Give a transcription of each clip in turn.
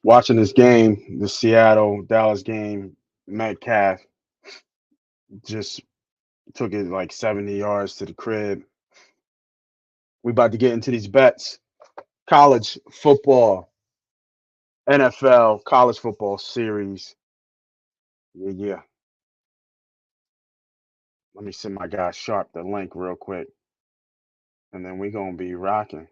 Watching this game, the Seattle Dallas game, Metcalf just took it like 70 yards to the crib. We about to get into these bets. College football, NFL, college football series. Yeah, yeah. Let me send my guy Sharp the link real quick, and then we gonna be rocking.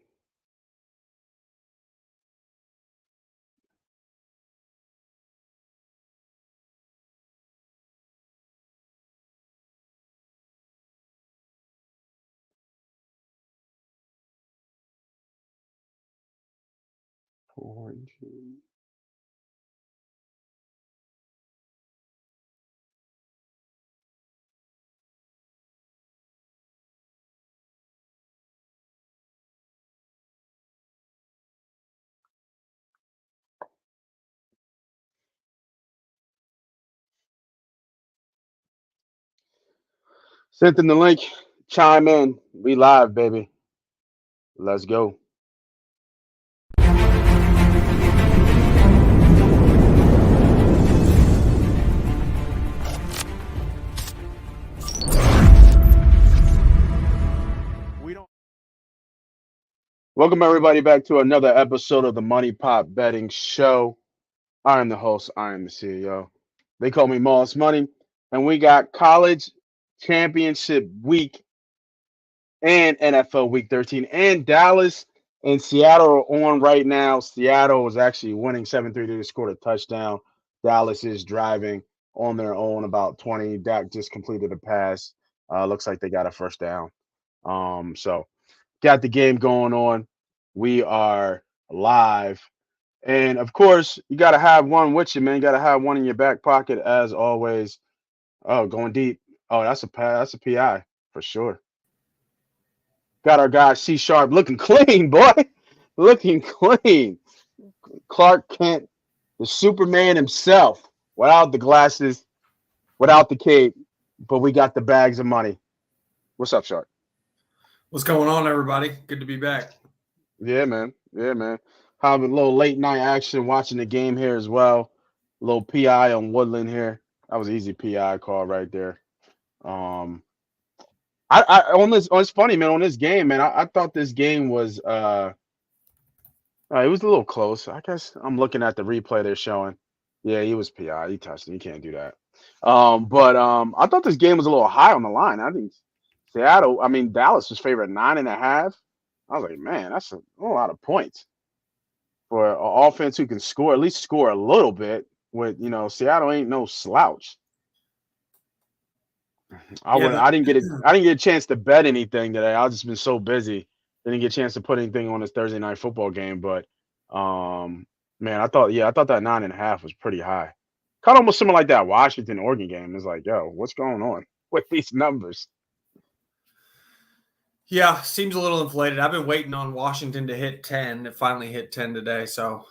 Sent in the link. Chime in. We live, baby. Let's go. We don't. Welcome everybody back to another episode of the Money Pop Betting Show. I am the host. I am the CEO. They call me Moss Money, and we got college championship week and NFL Week 13, and Dallas and Seattle are on right now. Seattle is actually winning 7-3. They just scored a touchdown. Dallas is driving on their own about 20. Dak just completed a pass. Looks like they got a first down. So got the game going on. We are live. And of course, you got to have one with you, man. You got to have one in your back pocket as always. Oh, going deep. Oh, that's a pass. That's a PI for sure. Got our guy C Sharp looking clean, boy. Looking clean. Clark Kent, the Superman himself, without the glasses, without the cape, but we got the bags of money. What's up, Sharp? What's going on, everybody? Good to be back. Yeah, man. Yeah, man. Having a little late night action, watching the game here as well. A little PI on Woodland here. That was an easy PI call right there. I on this. Oh, it's funny, man. On this game, man. I thought this game was it was a little close. I guess I'm looking at the replay they're showing. Yeah, he was PI. He touched him. You can't do that. But I thought this game was a little high on the line. I think Dallas was favored 9.5. I was like, man, that's a lot of points for an offense who can score, at least score a little bit. With Seattle ain't no slouch. I didn't get a chance to bet anything today. I've just been so busy. Didn't get a chance to put anything on this Thursday night football game. But man, I thought that 9.5 was pretty high. Kind of almost similar like that Washington Oregon game. It's like, yo, what's going on with these numbers? Yeah, seems a little inflated. I've been waiting on Washington to hit 10. It finally hit 10 today. So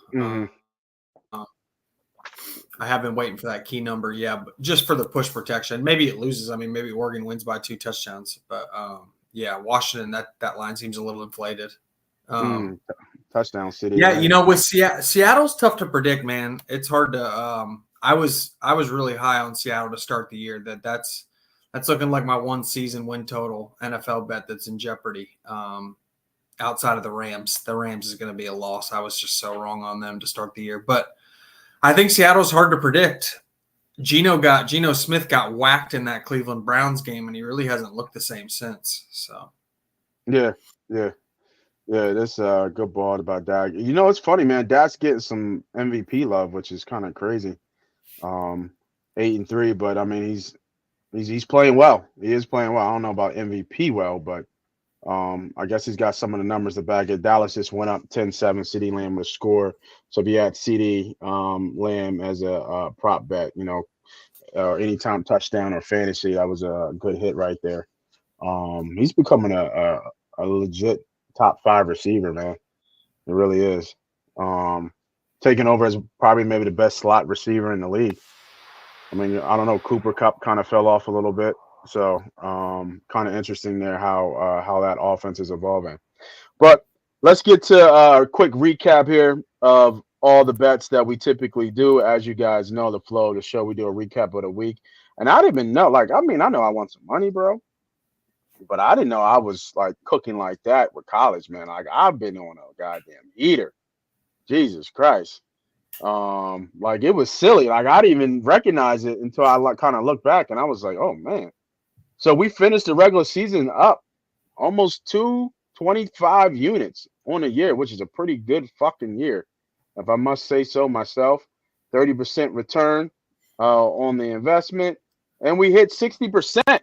I have been waiting for that key number. Yeah, but just for the push protection. Maybe it loses. I mean, maybe Oregon wins by 2 touchdowns. But yeah, Washington, that line seems a little inflated. Touchdown city. Yeah, with Seattle's tough to predict, man. It's hard to I was really high on Seattle to start the year. That's looking like my one season win total NFL bet that's in jeopardy. Outside of the Rams. The Rams is going to be a loss. I was just so wrong on them to start the year. But I think Seattle's hard to predict. Geno Smith got whacked in that Cleveland Browns game, and he really hasn't looked the same since. So Yeah. That's a good ball about Dak. It's funny, man. Dak's getting some MVP love, which is kind of crazy. 8-3, but I mean he's playing well. He is playing well. I don't know about MVP well, but I guess he's got some of the numbers to back it. Dallas just went up 10-7. CeeDee Lamb with a score. So if you had CeeDee Lamb as a prop bet, or anytime touchdown or fantasy, that was a good hit right there. He's becoming a legit top 5 receiver, man. It really is. Taking over as probably maybe the best slot receiver in the league. I mean, I don't know. Cooper Kupp kind of fell off a little bit. So kind of interesting there how that offense is evolving. But let's get to a quick recap here of all the bets that we typically do. As you guys know, the flow of the show, we do a recap of the week. And I didn't even know, like, I mean, I know I want some money, bro, but I didn't know I was like cooking like that with college, man. Like, I've been on a goddamn eater. Jesus Christ. Like it was silly. Like I didn't even recognize it until I like kind of looked back and I was like, oh man. So we finished the regular season up almost 225 units on a year, which is a pretty good fucking year, if I must say so myself. 30% return on the investment, and we hit 60%.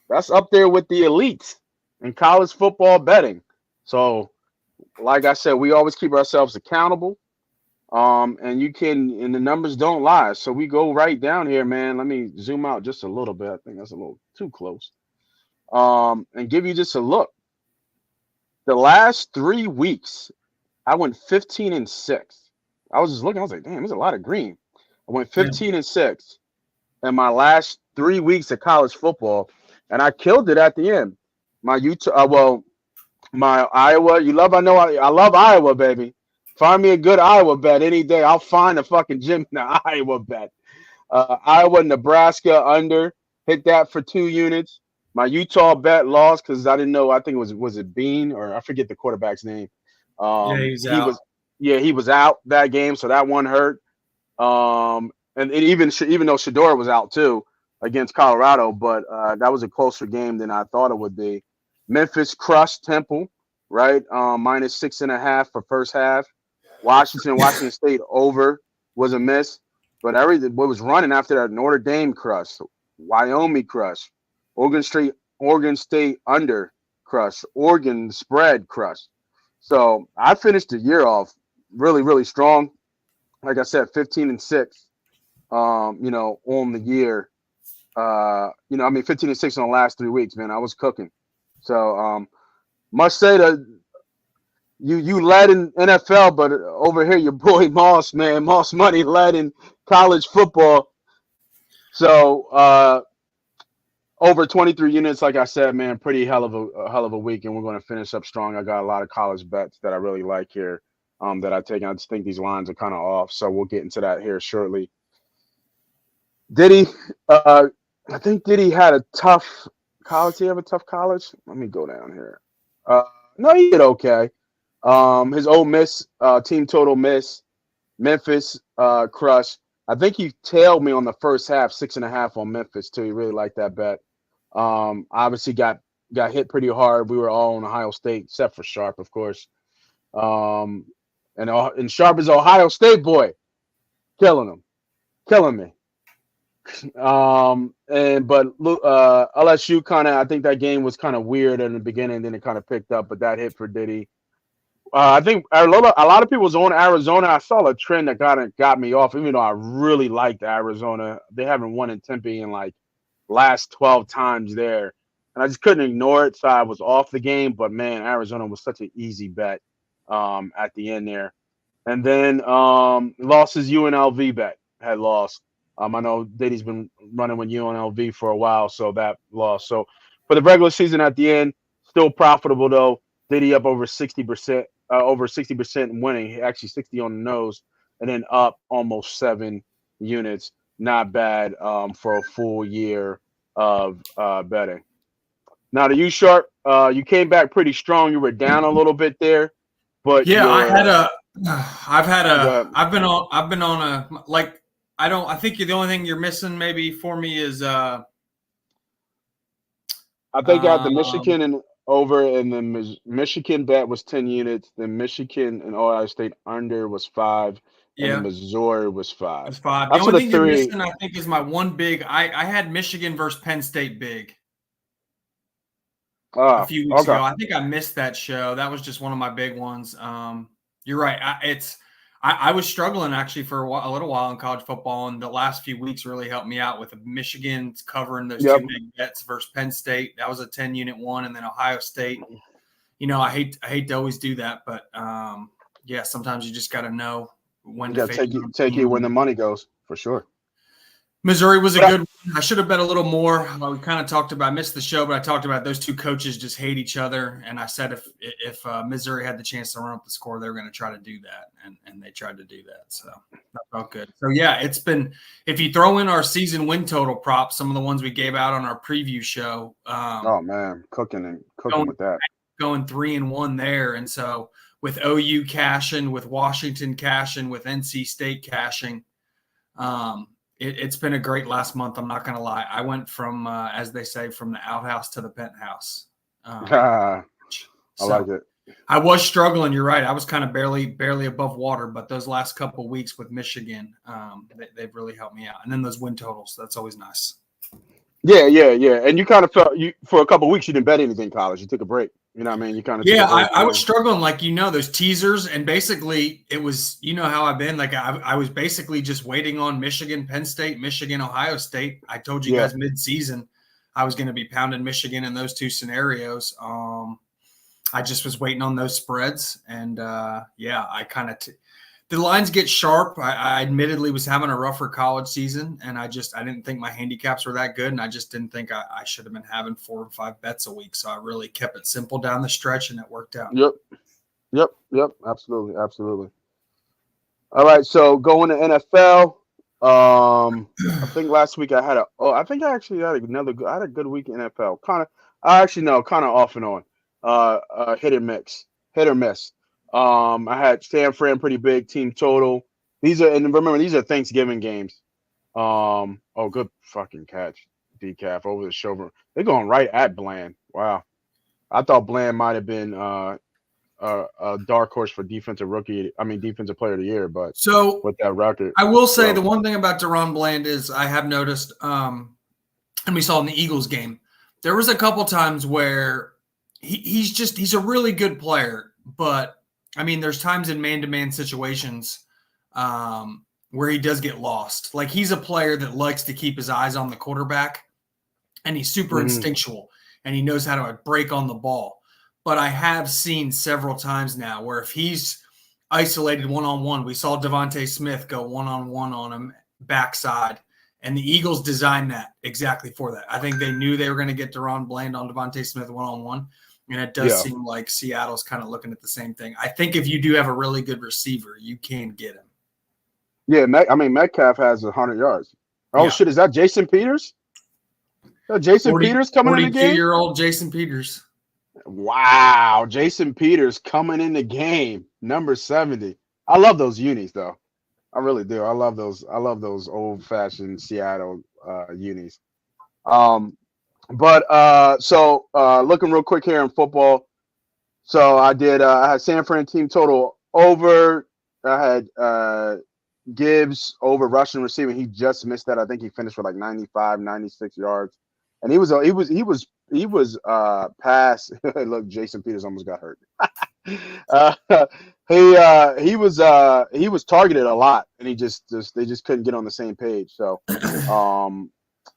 That's up there with the elites in college football betting. So, like I said, we always keep ourselves accountable. And you can, and the numbers don't lie. So we go right down here, man. Let me zoom out just a little bit. I think that's a little too close. And give you just a look. The last 3 weeks, I went 15-6. I was just looking. I was like, damn, there's a lot of green. I went 15-6 in my last 3 weeks of college football, and I killed it at the end. My Utah, my Iowa. I know I love Iowa, baby. Find me a good Iowa bet any day. I'll find a fucking gym in the Iowa bet. Iowa, Nebraska under, hit that for 2 units. My Utah bet lost because I didn't know. I think was it Bean or I forget the quarterback's name. Yeah, he's He out. was he was out that game, so that one hurt. And even though Shador was out too against Colorado, but that was a closer game than I thought it would be. Memphis crushed Temple, right? Minus 6.5 for first half. Washington State over was a miss, but everything what was running after that Notre Dame crush, Wyoming crush, Oregon State under crush, Oregon spread crush. So I finished the year off really really strong. Like I said, 15-6. On the year. I mean 15-6 on the last 3 weeks. Man, I was cooking. So must say that you led in NFL, but over here your boy Moss, man, Moss Money led in college football. So over 23 units, like I said, man, pretty hell of a week, and we're going to finish up strong. I got a lot of college bets that I really like here that I take. I just think these lines are kind of off, so we'll get into that here shortly. Diddy, I think Diddy had a tough college. Did he have a tough college? Let me go down here. No, he did okay. His Ole Miss team total miss, Memphis crush. I think he tailed me on the first half, 6.5 on Memphis too. He really liked that bet. Obviously got hit pretty hard. We were all on Ohio State, except for Sharp, of course. And Sharp is Ohio State boy, killing me. But LSU kind of, I think that game was kind of weird in the beginning, then it kind of picked up, but that hit for Diddy. I think a lot of people was on Arizona. I saw a trend that got me off, even though I really liked Arizona. They haven't won in Tempe in like last 12 times there, and I just couldn't ignore it, so I was off the game. But man, Arizona was such an easy bet at the end there, and then lost his UNLV bet had lost. I know Diddy's been running with UNLV for a while, so that lost. So for the regular season at the end, still profitable though. Diddy up over 60%, over 60% winning, actually 60 on the nose, and then up almost 7 units. Not bad for a full year of betting. Now to you, Sharp, you came back pretty strong. You were down a little bit there, but Yeah, go ahead. I've been on a, like, I think the only thing you're missing maybe for me is, I think I had the Michigan and over, and the Michigan bet was 10 units. The Michigan and Ohio State under was 5, and the yeah, Missouri was 5. it's 5. The That's what only the thing you're three. missing, I think, is my one big, I had Michigan versus Penn State big a Oh, few weeks okay. ago. I think I missed that show. That was just one of my big ones. You're right. I was struggling actually for a little while in college football, and the last few weeks really helped me out with Michigan covering those two Yep. big bets versus Penn State. That was a 10-unit one, and then Ohio State. I hate to always do that, but yeah, sometimes you just got to know when You to got to fade your own take you team. when the money goes for sure. Missouri was a good one. I should have bet a little more. We kind of talked about, I missed the show, but I talked about those two coaches just hate each other. And I said if Missouri had the chance to run up the score, they were going to try to do that. And they tried to do that. So that felt good. So, yeah, it's been – if you throw in our season win total props, some of the ones we gave out on our preview show. Oh, man, cooking with that. Going 3-1 there. And so with OU cashing, with Washington cashing, with NC State cashing, it's been a great last month. I'm not going to lie. I went from, as they say, from the outhouse to the penthouse. I like it. I was struggling. You're right. I was kind of barely above water, but those last couple of weeks with Michigan, they've really helped me out. And then those win totals, that's always nice. Yeah. And you kind of felt for a couple of weeks you didn't bet anything college. You took a break. You know what I mean? You kind of I was struggling, like, those teasers, and basically it was, how I've been, like I was basically just waiting on Michigan, Penn State, Michigan, Ohio State. I told you guys mid-season I was going to be pounding Michigan in those two scenarios. I just was waiting on those spreads, and I kind of the lines get sharp. I admittedly was having a rougher college season, and I didn't think my handicaps were that good, and I just didn't think I should have been having 4 or 5 bets a week. So I really kept it simple down the stretch, and it worked out. Yep. Absolutely. All right, so going to NFL. I think last week I had I had a good week in NFL. Kind of off and on. Hit or miss. I had San Fran pretty big team total. These are Thanksgiving games. Good fucking catch, decaf over the shoulder. They're going right at Bland. Wow, I thought Bland might have been a dark horse for defensive player of the year, but so with that record, I will say the one thing about Deron Bland is I have noticed, and we saw in the Eagles game, there was a couple times where he's a really good player, but there's times in man-to-man situations where he does get lost. Like, he's a player that likes to keep his eyes on the quarterback, and he's super instinctual, and he knows how to break on the ball. But I have seen several times now where if he's isolated one-on-one, we saw Devontae Smith go one-on-one on him backside, and the Eagles designed that exactly for that. I think they knew they were going to get Deron Bland on Devontae Smith one-on-one. And it does seem like Seattle's kind of looking at the same thing. I think if you do have a really good receiver, you can get him. Yeah, Metcalf has 100 yards. Oh, shit, is that Jason Peters? Jason Peters coming in the game? 42-year-old Jason Peters. Wow, Jason Peters coming in the game, number 70. I love those unis, though. I really do. I love those old-fashioned Seattle unis. So looking real quick here in football. So I had San Fran team total over. I had Gibbs over rushing receiving. He just missed that. I think he finished with like 95, 96 yards. And he was past. Look, Jason Peters almost got hurt. He was targeted a lot, and they just couldn't get on the same page. So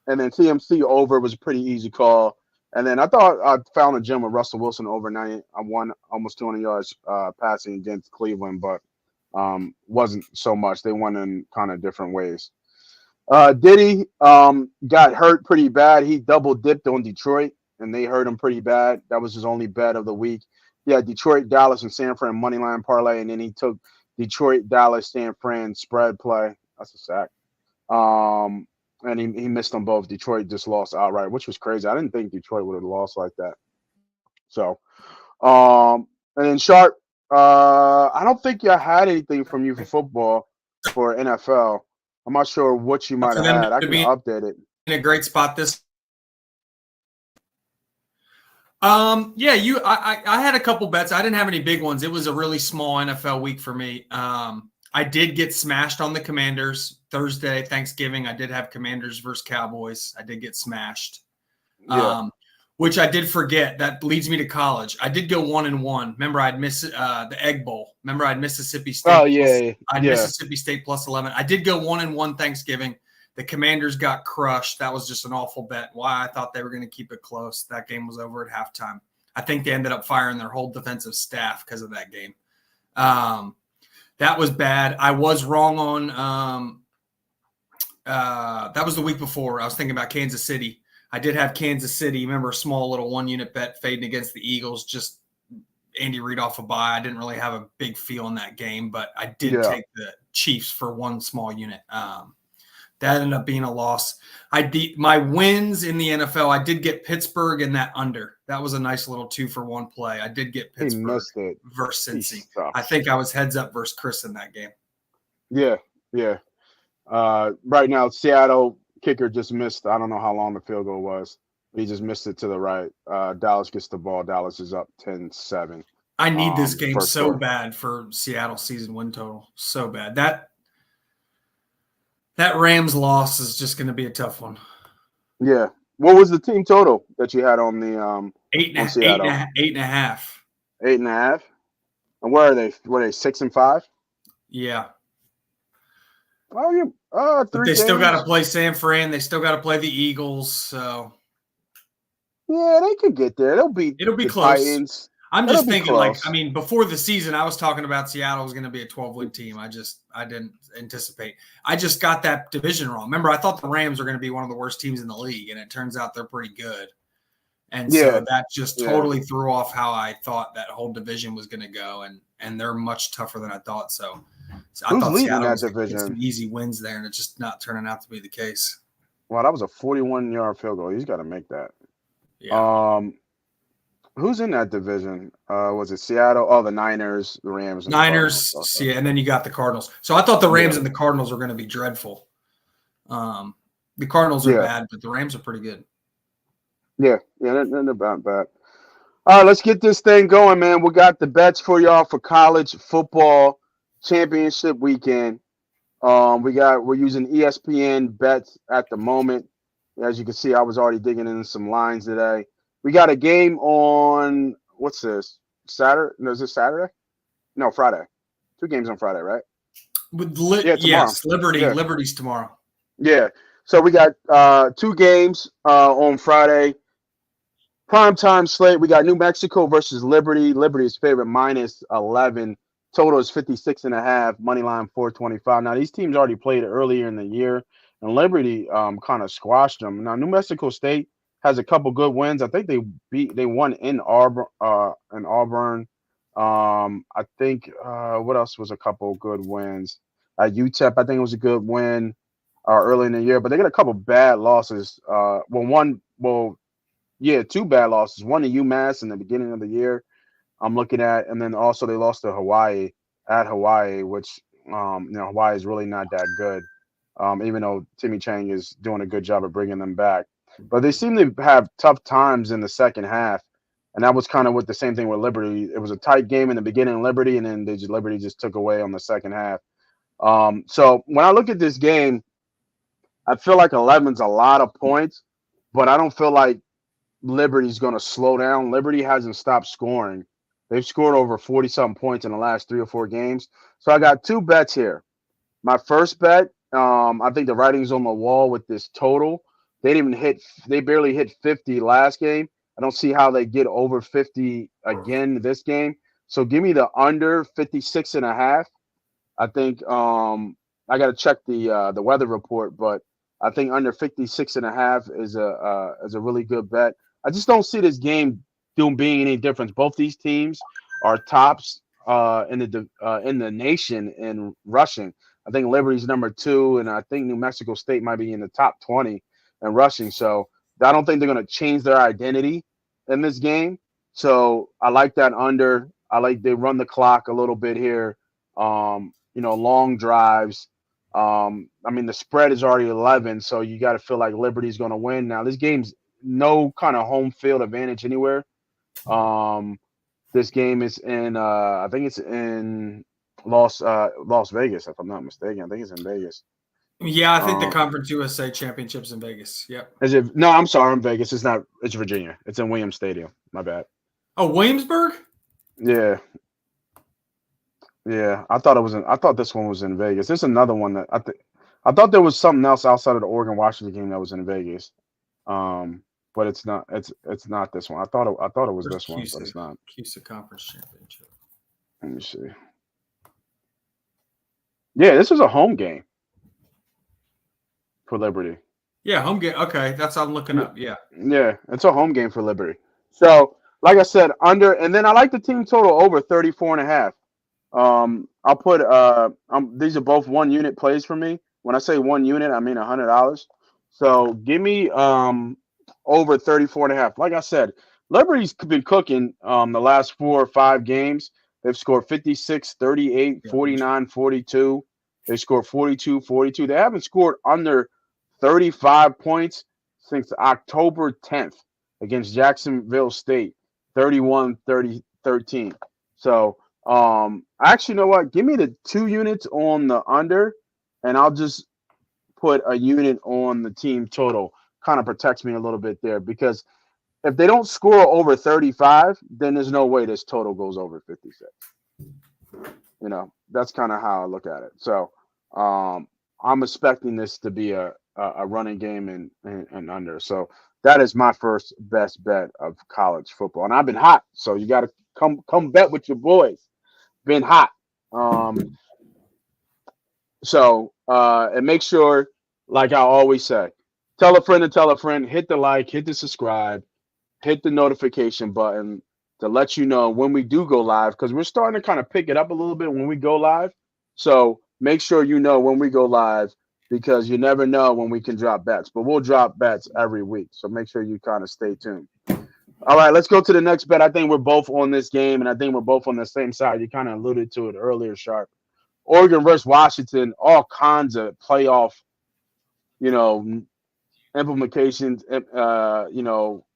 and then TMC over was a pretty easy call. And then I thought I found a gem with Russell Wilson over 90. I won almost 200 yards passing against Cleveland, but wasn't so much. They won in kind of different ways. Diddy got hurt pretty bad. He double dipped on Detroit, and they hurt him pretty bad. That was his only bet of the week. Yeah, Detroit, Dallas, and San Fran money line parlay, and then he took Detroit, Dallas, San Fran spread play. That's a sack. And he missed them both. Detroit just lost outright, which was crazy. I didn't think Detroit would have lost like that. So, and then Sharp, I don't think I had anything from you for football for NFL. I'm not sure what you might have had. I can update it. In a great spot this. I had a couple bets. I didn't have any big ones. It was a really small NFL week for me. I did get smashed on the Commanders Thursday, Thanksgiving. I did have Commanders versus Cowboys. I did get smashed, which I did forget. That leads me to college. I did go 1-1. Remember, I'd missed the Egg Bowl. Remember, I'd Mississippi State. Oh, yeah. Mississippi State plus 11. I did go 1-1 Thanksgiving. The Commanders got crushed. That was just an awful bet. Why? I thought they were going to keep it close. That game was over at halftime. I think they ended up firing their whole defensive staff because of that game. That was bad. I was wrong on That was the week before. I was thinking about Kansas City. I did have Kansas City. Remember, a small little 1-unit bet fading against the Eagles. Just Andy Reid off a bye. I didn't really have a big feel in that game, but I did Yeah. take the Chiefs for one small unit. That ended up being a loss. My wins in the NFL. I did get Pittsburgh in that under. That was a nice little 2-for-1 play. I did get He Pittsburgh missed it. versus He Cincy. sucks. I think I was heads up versus Chris in that game. Yeah. Right now, Seattle kicker just missed. I don't know how long the field goal was. He just missed it to the right. Dallas gets the ball. Dallas is up 10-7. I need this game first so quarter. bad for Seattle season win total. So bad. That Rams loss is just going to be a tough one. Yeah. What was the team total that you had on the on Seattle? 8.5. 8.5. And where are they? Were they 6-5? Yeah. Oh, yeah. But they still got to play San Fran. They still got to play the Eagles. So yeah, they could get there. It'll be close. Titans. I'm just thinking, close. before the season, I was talking about Seattle was going to be a 12-win team. I didn't anticipate. I just got that division wrong. Remember, I thought the Rams were going to be one of the worst teams in the league, and it turns out they're pretty good. And so that just totally threw off how I thought that whole division was going to go, and they're much tougher than I thought. So I thought leading Seattle that was going to get division? some easy wins there, and it's just not turning out to be the case. Wow, that was a 41-yard field goal. He's got to make that. Yeah. Who's in that division? Was it Seattle? Oh, the Niners, the Rams. And Niners, the and then you got the Cardinals. So I thought the Rams and the Cardinals were going to be dreadful. The Cardinals are bad, but the Rams are pretty good. Yeah, they're not bad. All right, let's get this thing going, man. We got the bets for y'all for college football championship weekend. We're using ESPN bets at the moment. As you can see, I was already digging into some lines today. We got a game on what's this? Saturday? No, is this Saturday? No, Friday. 2 games on Friday, right? Tomorrow. Yes, Liberty. Yeah. Liberty's tomorrow. Yeah. So we got 2 games on Friday. Primetime slate. We got New Mexico versus Liberty. Liberty's favorite -11. Total is 56.5. Money line 425. Now these teams already played earlier in the year, and Liberty kind of squashed them. Now New Mexico State has a couple good wins. I think they won in Auburn. I think what else was a couple good wins? UTEP, I think it was a good win early in the year, but they got a couple bad losses. 2 bad losses. One to UMass in the beginning of the year. I'm looking at, and then also they lost to Hawaii at Hawaii, which Hawaii is really not that good. Even though Timmy Chang is doing a good job of bringing them back. But they seem to have tough times in the second half, and that was kind of what the same thing with Liberty. It was a tight game in the beginning, Liberty, and then Liberty just took away on the second half. So when I look at this game, I feel like 11's a lot of points, but I don't feel like Liberty's going to slow down. Liberty hasn't stopped scoring. They've scored over 40-something points in the last 3 or 4 games. So I got 2 bets here. My first bet, I think the writing's on the wall with this total. They barely hit 50 last game. I don't see how they get over 50 again this game. So give me the under 56.5. I think I got to check the weather report, but I think under 56.5 is a really good bet. I just don't see this game being any difference. Both these teams are tops in the nation in rushing. I think Liberty's number 2, and I think New Mexico State might be in the top 20 in rushing. So I don't think they're going to change their identity in this game. So I like that under. I like they run the clock a little bit here. Long drives. The spread is already 11, so you got to feel like Liberty's going to win. Now, this game's no kind of home field advantage anywhere. This game is in, I think it's in Las Vegas, if I'm not mistaken. I think it's in Vegas. Yeah, I think the Conference USA Championship's in Vegas. Yep. No, I'm sorry, I'm Vegas. It's not. It's Virginia. It's in Williams Stadium. My bad. Oh, Williamsburg? Yeah. Yeah, I thought this one was in Vegas. There's another one that I thought there was something else outside of the Oregon-Washington game that was in Vegas. But it's not. It's not this one. I thought it was this one, but it's not. CUSA Conference Championship. Let me see. Yeah, this was a home game. for Liberty. Yeah, home game. Okay, that's what I'm looking Yeah, up. Yeah. yeah, it's a home game for Liberty. So, like I said, under, and then I like the team total over 34.5. I'll put these are both 1 unit plays for me. When I say 1 unit, I mean $100. So give me over 34.5. Like I said, Liberty's been cooking the last 4 or 5 games. They've scored 56, 38, Yeah. 49, 42. They scored 42, 42. They haven't scored under 35 points since October 10th against Jacksonville State, 31, 30, 13. So actually, you know what? Give me the 2 units on the under, and I'll just put a unit on the team total. Kind of protects me a little bit there because if they don't score over 35, then there's no way this total goes over 56. That's kind of how I look at it. So I'm expecting this to be a running game and under. So that is my first best bet of college football. And I've been hot, so you got to come bet with your boys. Been hot. And make sure, like I always say, tell a friend to tell a friend, hit the like, hit the subscribe, hit the notification button to let you know when we do go live, because we're starting to kind of pick it up a little bit when we go live. So make sure you know when we go live, because you never know when we can drop bets, but we'll drop bets every week. So make sure you kind of stay tuned. All right, let's go to the next bet. I think we're both on this game, and I think we're both on the same side. You kind of alluded to it earlier, Sharp. Oregon versus Washington, all kinds of playoff, you know, implications,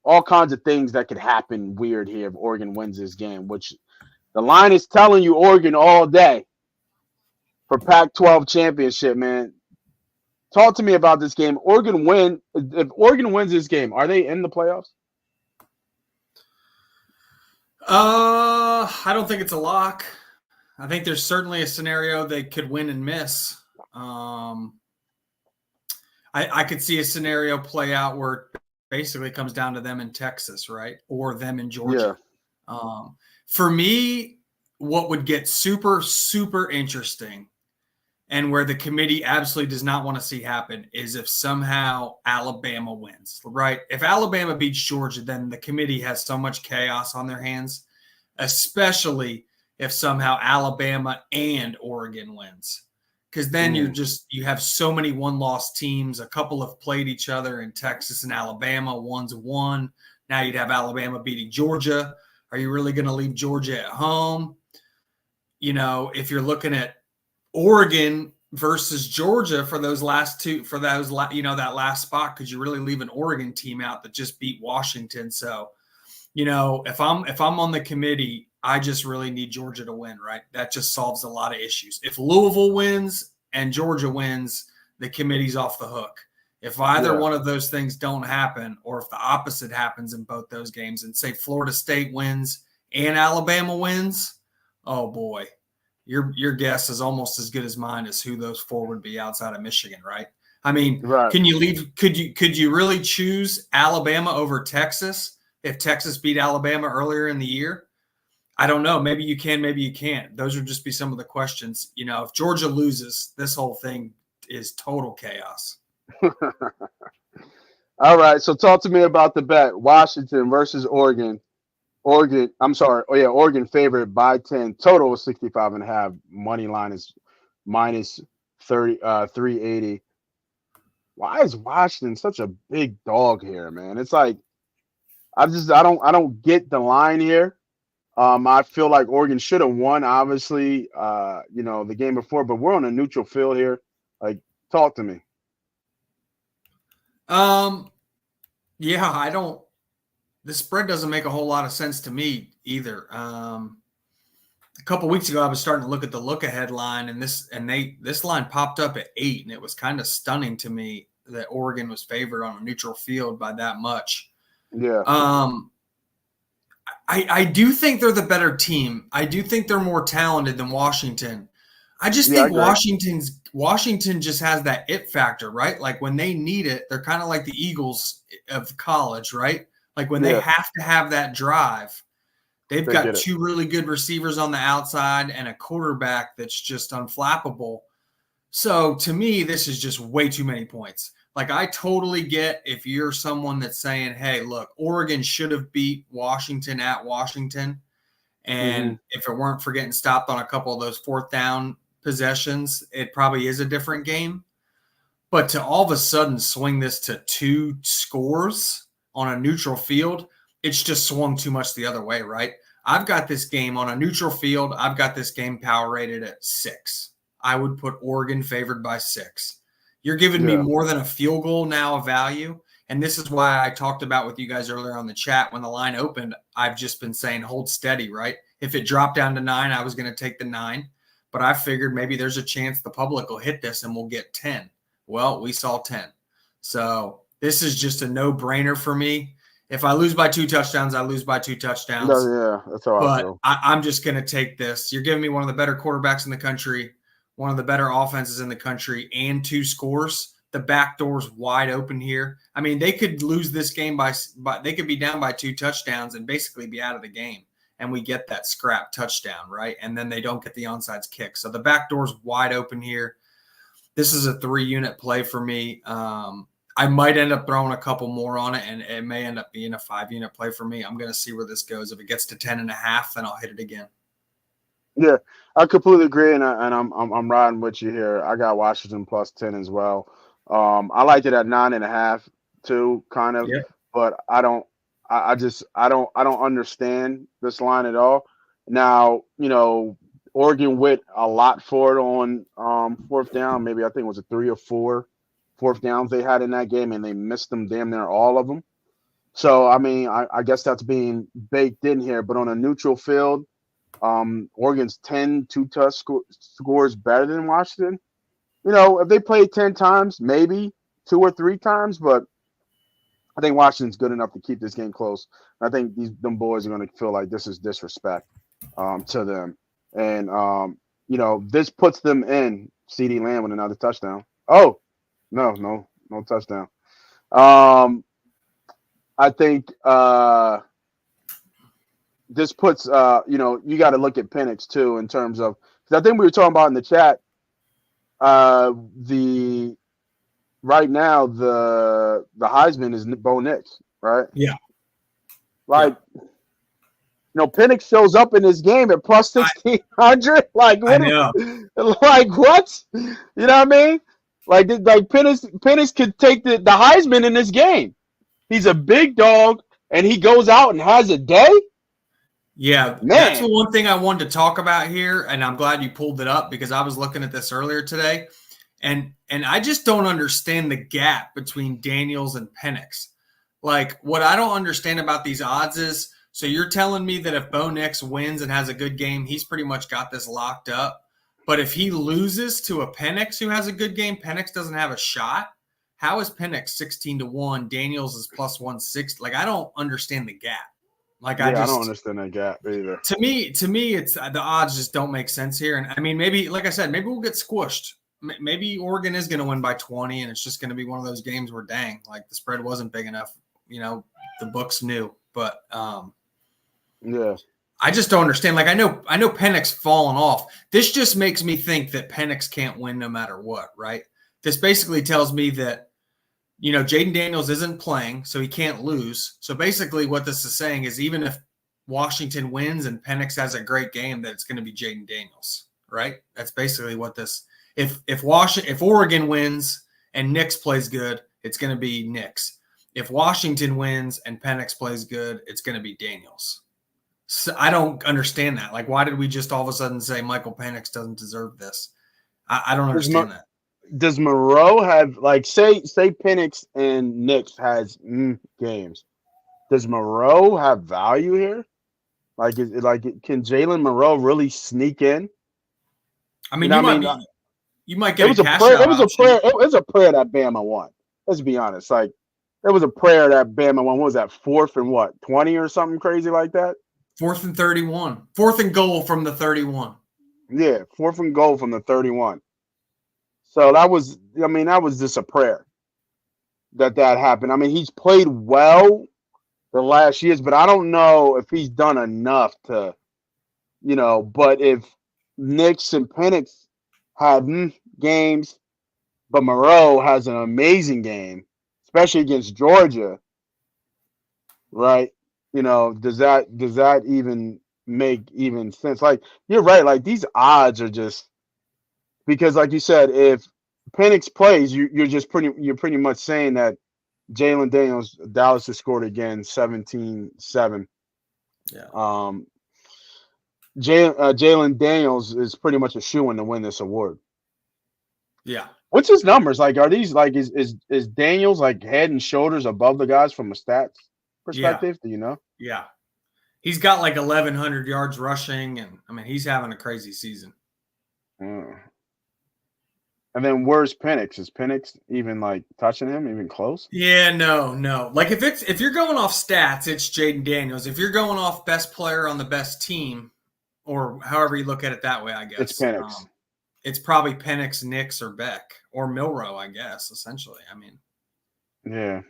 all kinds of things that could happen weird here if Oregon wins this game, which the line is telling you Oregon all day for Pac-12 championship, man. Talk to me about this game. If Oregon wins this game, are they in the playoffs? I don't think it's a lock. I think there's certainly a scenario they could win and miss. I could see a scenario play out where it basically comes down to them in Texas, right? Or them in Georgia. Yeah. For me, what would get super, super interesting and where the committee absolutely does not want to see happen is if somehow Alabama wins, right? If Alabama beats Georgia, then the committee has so much chaos on their hands, especially if somehow Alabama and Oregon wins. Because then you have so many one-loss teams. A couple have played each other in Texas and Alabama. One's won. Now you'd have Alabama beating Georgia. Are you really going to leave Georgia at home? If you're looking at Oregon versus Georgia for those last two, that last spot, could you really leave an Oregon team out that just beat Washington? So, if I'm on the committee, I just really need Georgia to win, right? That just solves a lot of issues. If Louisville wins and Georgia wins, the committee's off the hook. If either one of those things don't happen, or if the opposite happens in both those games, and say Florida State wins and Alabama wins, oh boy, your guess is almost as good as mine as who those four would be outside of Michigan, right? I mean, Can you leave? Could you really choose Alabama over Texas if Texas beat Alabama earlier in the year? I don't know. Maybe you can, maybe you can't. Those would just be some of the questions. If Georgia loses, this whole thing is total chaos. All right. So talk to me about the bet. Washington versus Oregon. Oregon favored by 10. Total was 65.5. Money line is minus 380. Why is Washington such a big dog here, man? It's like I don't get the line here. I feel like Oregon should have won, obviously, the game before, but we're on a neutral field here. Like, talk to me. The spread doesn't make a whole lot of sense to me either. A couple weeks ago, I was starting to look at the look-ahead line, and this line popped up at 8, and it was kind of stunning to me that Oregon was favored on a neutral field by that much. Yeah. I do think they're the better team. I do think they're more talented than Washington. I just think Washington just has that it factor, right? Like when they need it, they're kind of like the Eagles of college, right? Like when they have to have that drive, they've got two really good receivers on the outside and a quarterback that's just unflappable. So to me, this is just way too many points. Like, I totally get if you're someone that's saying, hey, look, Oregon should have beat Washington at Washington. And if it weren't for getting stopped on a couple of those fourth down possessions, it probably is a different game. But to all of a sudden swing this to 2 scores on a neutral field, it's just swung too much the other way, right? I've got this game on a neutral field. I've got this game power rated at 6. I would put Oregon favored by 6. You're giving me more than a field goal now of value. And this is why I talked about with you guys earlier on the chat when the line opened. I've just been saying hold steady, right? If it dropped down to 9, I was going to take the 9. But I figured maybe there's a chance the public will hit this and we'll get 10. Well, we saw 10. So this is just a no-brainer for me. If I lose by 2 touchdowns, I lose by 2 touchdowns. No, that's how I feel. I'm just going to take this. You're giving me one of the better quarterbacks in the country, one of the better offenses in the country, and 2 scores. The back door's wide open here. I mean, they could lose this game by they could be down by 2 touchdowns and basically be out of the game. And we get that scrap touchdown, right? And then they don't get the onside kick. So the back door's wide open here. This is a 3-unit play for me. I might end up throwing a couple more on it, and it may end up being a 5-unit play for me. I'm going to see where this goes. If it gets to 10.5, then I'll hit it again. Yeah, I completely agree, and I'm riding with you here. I got Washington plus 10 as well. I liked it at 9.5 too, kind of, but I don't understand this line at all. Now, Oregon went a lot for it on fourth down. Maybe I think it was a 3 or 4 fourth downs they had in that game, and they missed them damn near all of them. So, I mean, I guess that's being baked in here. But on a neutral field, Oregon's 10 two-touch scores better than Washington. If they played 10 times, maybe 2 or 3 times, but I think Washington's good enough to keep this game close. I think them boys are going to feel like this is disrespect to them. And, this puts them in CeeDee Lamb with another touchdown. Oh, no touchdown. I think this puts, you got to look at Penix too in terms of, because I think we were talking about in the chat, right now the Heisman is Bo Nix, right? Yeah. Penix shows up in this game at plus 1,600. Like what? Like what? You know what I mean? Like Penix could take the Heisman in this game. He's a big dog, and he goes out and has a day. Yeah, man. That's the one thing I wanted to talk about here, and I'm glad you pulled it up because I was looking at this earlier today, and I just don't understand the gap between Daniels and Penix. Like, what I don't understand about these odds is, so you're telling me that if Bo Nix wins and has a good game, he's pretty much got this locked up. But if he loses to a Penix who has a good game, Penix doesn't have a shot. How is Penix 16-1? Daniels is plus 160. Like, I don't understand the gap. Like, I don't understand that gap either. To me, it's the odds just don't make sense here. And I mean, maybe, like I said, maybe we'll get squished. Maybe Oregon is going to win by 20, and it's just going to be one of those games where, dang, like the spread wasn't big enough. The books knew, but yeah. I just don't understand. Like, I know Penix falling off. This just makes me think that Penix can't win no matter what, right? This basically tells me that, Jaden Daniels isn't playing, so he can't lose. So basically what this is saying is even if Washington wins and Penix has a great game, that it's going to be Jaden Daniels, right? That's basically what this – if Oregon wins and Nix plays good, it's going to be Nix. If Washington wins and Penix plays good, it's going to be Daniels. So I don't understand that. Like, why did we just all of a sudden say Michael Penix doesn't deserve this? I don't understand that. Does Moreau have, like, say Penix and Nix has games? Does Moreau have value here? Like, can Jalen Moreau really sneak in? I mean, you might get a cash out. It was a prayer that Bama won. Let's be honest. Like, it was a prayer that Bama won. What was that, 4th and 20 or something crazy like that? 4th and 31. 4th and goal from the 31. Yeah, 4th and goal from the 31. So that was just a prayer that happened. I mean, he's played well the last years, but I don't know if he's done enough to, but if Nix and Penix have games, but Moreau has an amazing game, especially against Georgia, right? Does that even make even sense? Like you're right. Like these odds are just because, like you said, if Penix plays, you're pretty much saying that Jalen Daniels, Dallas has scored again, 17-7. Yeah. Jalen Daniels is pretty much a shoo-in to win this award. Yeah. What's his numbers like? Are these like is Daniels like head and shoulders above the guys from a stats Yeah. perspective? Do you know? Yeah. He's got like 1,100 yards rushing, and I mean he's having a crazy season. Mm. And then where's Penix? Is Penix even like touching him, even close? Yeah, no. Like if you're going off stats, it's Jaden Daniels. If you're going off best player on the best team, or however you look at it that way, I It's guess Penix. it's probably Penix, Nix, or Beck or Milrow. I guess essentially. I mean, Yeah.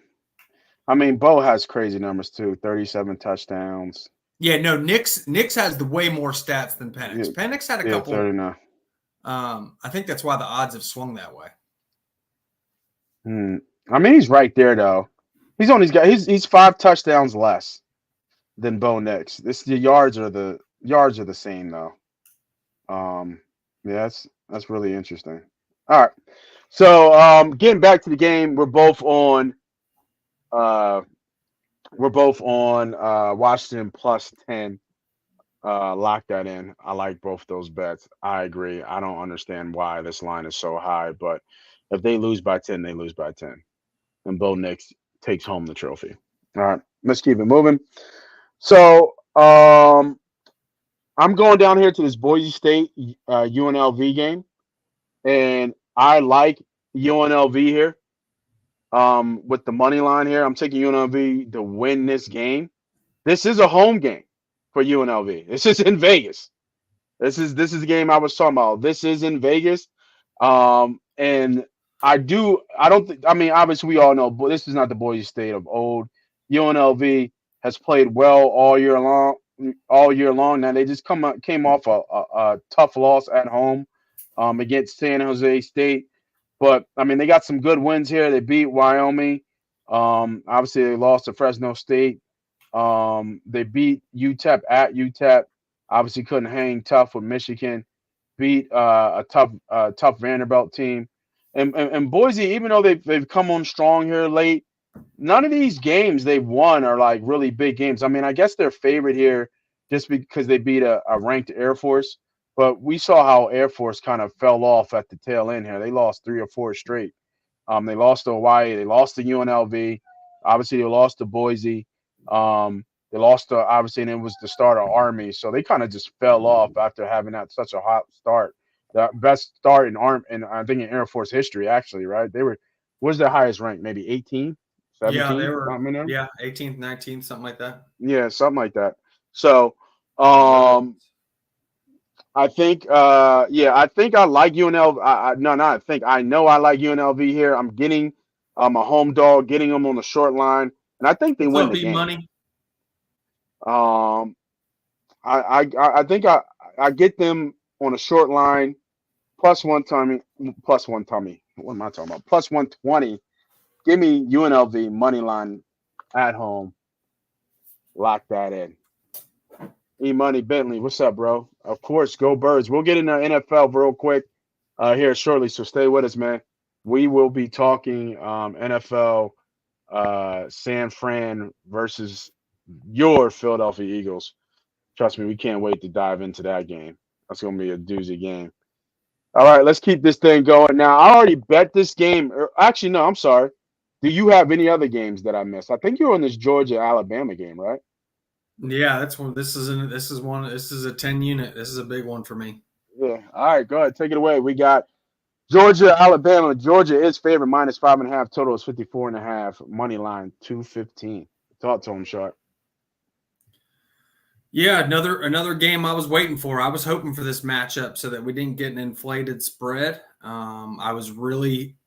I mean, Bo has crazy numbers too. 37 touchdowns. yeah, no. Nix has the way more stats than Penix. Yeah, Penix had a yeah, couple. 39. I think that's why the odds have swung that way. I mean, he's right there though. He's 5 touchdowns less than Bo Nix. The yards are the same though. Yeah, that's really interesting. All right. So getting back to the game, uh we're both on Washington plus 10. Lock that in. I like both those bets. I agree. I don't understand why this line is so high, but if they lose by 10, they lose by 10. And Bo Nix takes home the trophy. All right, let's keep it moving. So I'm going down here to this Boise State UNLV game, and I like UNLV here. With the money line here, I'm taking UNLV to win this game. This is a home game for UNLV. This is in Vegas. This is the game I was talking about. This is in Vegas. And I don't think I mean obviously we all know but this is not the Boise State of old. UNLV has played well all year long. Now they just came off a tough loss at home against San Jose State. But I mean they got some good wins here. They beat Wyoming. Obviously they lost to Fresno State. They beat UTEP at UTEP. Obviously couldn't hang tough with Michigan. Beat a tough Vanderbilt team. And Boise, even though they've come on strong here late, none of these games they've won are like really big games. I mean, I guess they're favorite here just because they beat a ranked Air Force. But we saw how Air Force kind of fell off at the tail end here. They lost 3 or 4 straight. They lost to Hawaii. They lost to UNLV. Obviously, they lost to Boise. They lost to obviously, and it was the start of Army. So they kind of just fell off after having that such a hot start. The best start and I think in Air Force history, actually, right? What was their highest rank? Maybe 18, Yeah, they 17, were. something in there? Yeah, 18th, 19th, something like that. Yeah, something like that. So Really? I think I like UNLV. No, not I think. I know I like UNLV here. I'm getting a home dog, getting them on the short line, and I think they So win it'd the be game. money. I think I get them on a short line plus one tummy. What am I talking about? Plus 120. Give me UNLV money line at home. Lock that in. E Money Bentley, what's up, bro? Of course, go Birds. We'll get into NFL real quick here shortly, so stay with us, man. We will be talking NFL San Fran versus your Philadelphia Eagles. Trust me, we can't wait to dive into that game. That's going to be a doozy game. All right, let's keep this thing going. Now, I already bet this game. Actually, no, I'm sorry. Do you have any other games that I missed? I think you were on this Georgia Alabama game, right? Yeah, that's one. This is a 10 unit. This is a big one for me. Yeah. All right, go ahead. Take it away. We got Georgia, Alabama. Georgia is favored minus 5.5. Total is 54.5. Money line 215. Talk to him, Sharp. Yeah, another game I was waiting for. I was hoping for this matchup so that we didn't get an inflated spread. I was really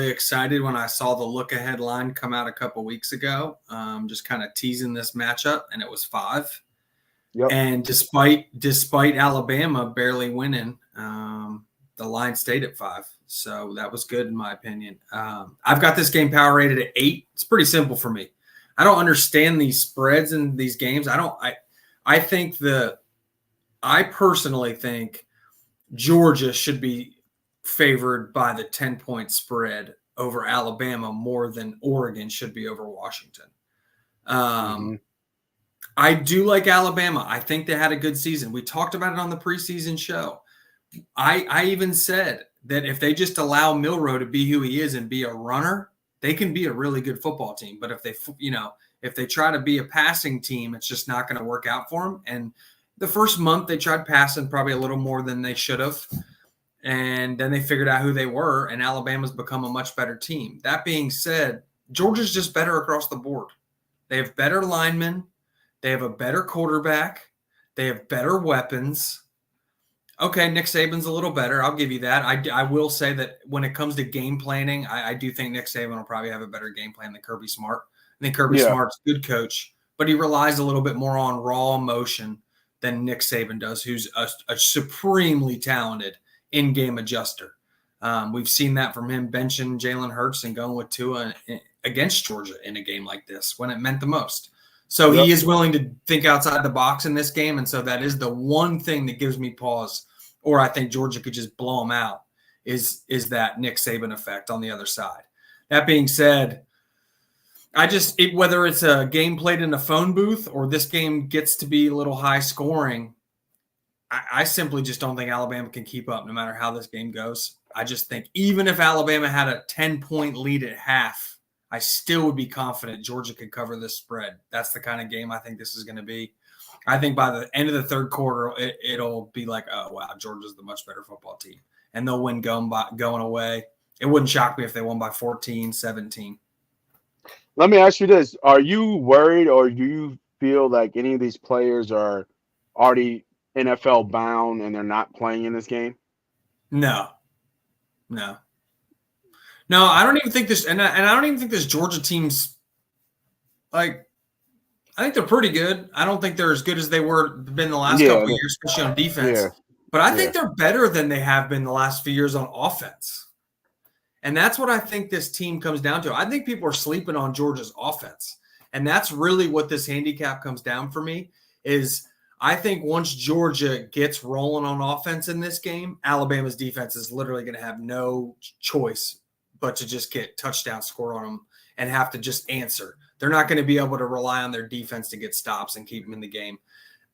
excited when I saw the look ahead line come out a couple weeks ago. Just kind of teasing this matchup, and it was 5. Yep. And despite Alabama barely winning, the line stayed at 5. So that was good in my opinion. I've got this game power rated at 8. It's pretty simple for me. I don't understand these spreads in these games. I personally think Georgia should be favored by the 10-point spread over Alabama more than Oregon should be over Washington. Mm-hmm. I do like Alabama. I think they had a good season. We talked about it on the preseason show. I even said that if they just allow Milroe to be who he is and be a runner, they can be a really good football team. But if they try to be a passing team, it's just not going to work out for them. And the first month they tried passing probably a little more than they should have. And then they figured out who they were, and Alabama's become a much better team. That being said, Georgia's just better across the board. They have better linemen. They have a better quarterback. They have better weapons. Okay, Nick Saban's a little better. I'll give you that. I will say that when it comes to game planning, I do think Nick Saban will probably have a better game plan than Kirby Smart. I think Kirby Smart's a good coach, but he relies a little bit more on raw emotion than Nick Saban does, who's a supremely talented in-game adjuster. We've seen that from him benching Jalen Hurts and going with Tua against Georgia in a game like this when it meant the most. So he is willing to think outside the box in this game, and so that is the one thing that gives me pause, or I think Georgia could just blow them out, is that Nick Saban effect on the other side. That being said, whether it's a game played in a phone booth or this game gets to be a little high scoring, I simply just don't think Alabama can keep up no matter how this game goes. I just think even if Alabama had a 10-point lead at half, I still would be confident Georgia could cover this spread. That's the kind of game I think this is going to be. I think by the end of the third quarter, it'll be like, oh, wow, Georgia's the much better football team. And they'll win going away. It wouldn't shock me if they won by 14, 17. Let me ask you this. Are you worried, or do you feel like any of these players are already NFL bound and they're not playing in this game? No, I don't even think this, and I don't even think this Georgia team's like. I think they're pretty good. I don't think they're as good as they been the last couple of years, especially on defense. Yeah, but I think they're better than they have been the last few years on offense, and that's what I think this team comes down to. I think people are sleeping on Georgia's offense, and that's really what this handicap comes down for me. Is I think once Georgia gets rolling on offense in this game, Alabama's defense is literally going to have no choice but to just get touchdown score on them and have to just answer. They're not going to be able to rely on their defense to get stops and keep them in the game.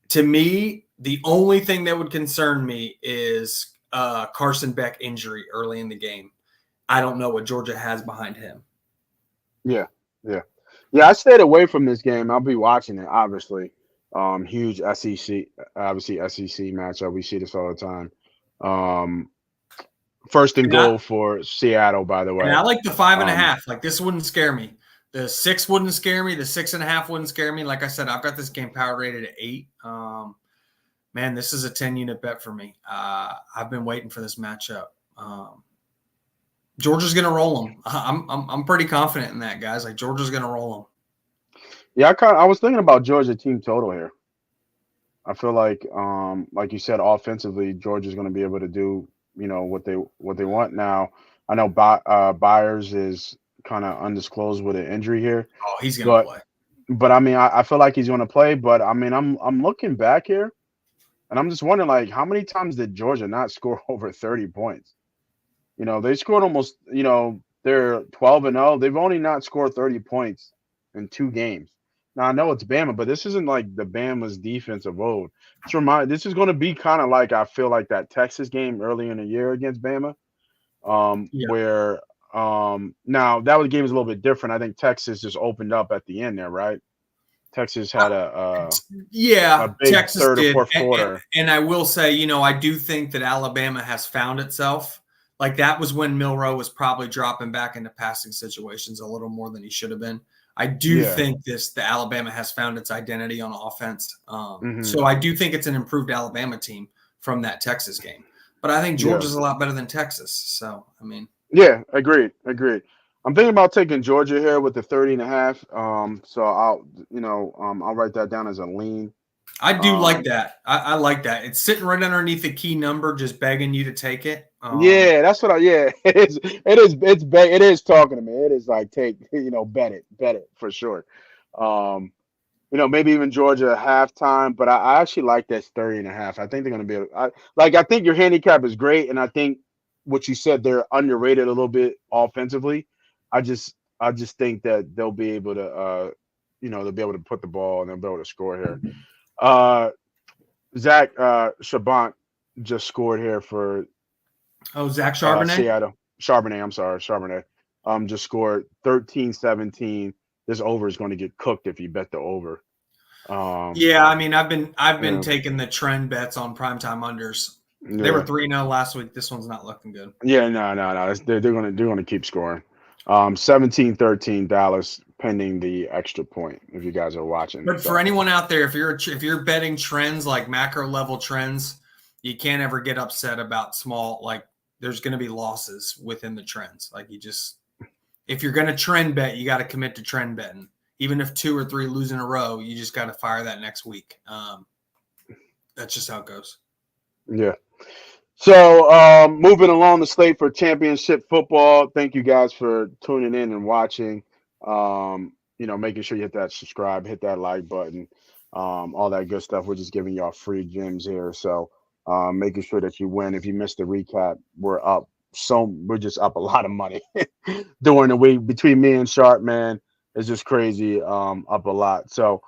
To me, the only thing that would concern me is Carson Beck injury early in the game. I don't know what Georgia has behind him. Yeah. I stayed away from this game. I'll be watching it, obviously. Huge SEC matchup. We see this all the time. First and goal for Seattle, by the way. And I like the 5.5. Like, this wouldn't scare me. The 6 wouldn't scare me. The 6.5 wouldn't scare me. Like I said, I've got this game power rated at 8. Man, this is a 10-unit bet for me. I've been waiting for this matchup. Georgia's going to roll them. I'm pretty confident in that, guys. Like, Georgia's going to roll them. Yeah, I was thinking about Georgia team total here. I feel like you said, offensively, Georgia's going to be able to do what they want. Now, I know Byers is kind of undisclosed with an injury here. Oh, he's going to play. But I mean, I feel like he's going to play. But I mean, I'm looking back here, and I'm just wondering, like, how many times did Georgia not score over 30 points? They scored almost. They're 12-0. They've only not scored 30 points in 2 games. Now, I know it's Bama, but this isn't like the Bama's defense of old. This is going to be kind of like, I feel like, that Texas game early in the year against Bama, where now that game is a little bit different. I think Texas just opened up at the end there, right? Texas had a big Texas third did. or fourth quarter. And I will say, I do think that Alabama has found itself. Like, that was when Milroe was probably dropping back into passing situations a little more than he should have been. I do think the Alabama has found its identity on offense. So I do think it's an improved Alabama team from that Texas game. But I think Georgia's a lot better than Texas. So, I mean. Yeah, agreed. I'm thinking about taking Georgia here with the 30.5. So I'll write that down as a lean. I do like that. I like that. It's sitting right underneath the key number, just begging you to take it. Yeah, that's what I. Yeah, it is. It is. It is talking to me. It is like take. Bet it for sure. Um, maybe even Georgia at halftime, but I actually like that 30.5. I think they're going to be able. I think your handicap is great, and I think what you said they're underrated a little bit offensively. I just think that they'll be able to. They'll be able to put the ball and they'll be able to score here. Uh, Zach Shabant just scored here for Oh, Zach Charbonnet? Seattle. Charbonnet, I'm sorry, Charbonnet. Just scored 13-17. This over is going to get cooked if you bet the over. Yeah, I mean, I've been Yeah, taking the trend bets on primetime unders. They were yeah, 3-0 last week. This one's not looking good. yeah. No, no, no. They're gonna keep scoring. 17-13 Dallas pending the extra point. If you guys are watching, But for so anyone out there, if you're betting trends like macro level trends, you can't ever get upset about small. Like there's going to be losses within the trends. Like if you're going to trend bet, you got to commit to trend betting. Even if 2 or 3 lose in a row, you just got to fire that next week. That's just how it goes. yeah. So moving along the slate for championship football. Thank you guys for tuning in and watching. Making sure you hit that subscribe, hit that like button, all that good stuff. We're just giving y'all free gems here. So making sure that you win. If you missed the recap, we're just up a lot of money during the week between me and Sharp, man. It's just crazy. Up a lot. So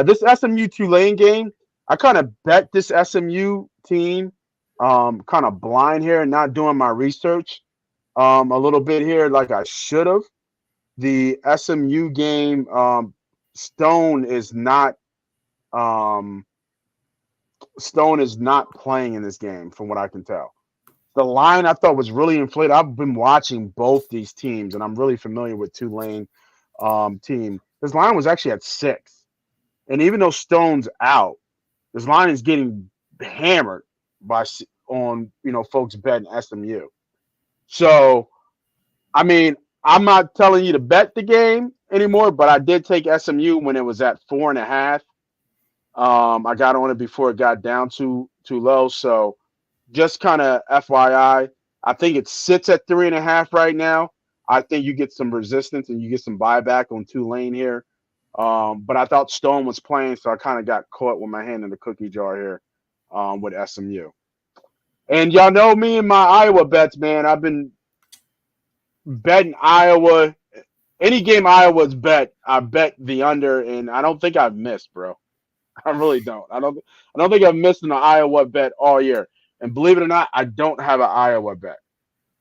this SMU Tulane game, I kind of bet this SMU team kind of blind here and not doing my research a little bit here like I should have. The SMU game, Stone is not um, Stone is not playing in this game from what I can tell. The line I thought was really inflated. I've been watching both these teams and I'm really familiar with Tulane team. This line was actually at 6. And even though Stone's out, this line is getting hammered by on folks betting SMU. So I mean, I'm not telling you to bet the game anymore, but I did take SMU when it was at 4.5. I got on it before it got down too low. So just kind of FYI, I think it sits at 3.5 right now. I think you get some resistance and you get some buyback on Tulane here. But I thought Stone was playing, so I kind of got caught with my hand in the cookie jar here with SMU. And y'all know me and my Iowa bets, man. I've been betting Iowa. Any game Iowa's bet, I bet the under, and I don't think I've missed, bro. I really don't. I don't think I've missed an Iowa bet all year. And believe it or not, I don't have an Iowa bet.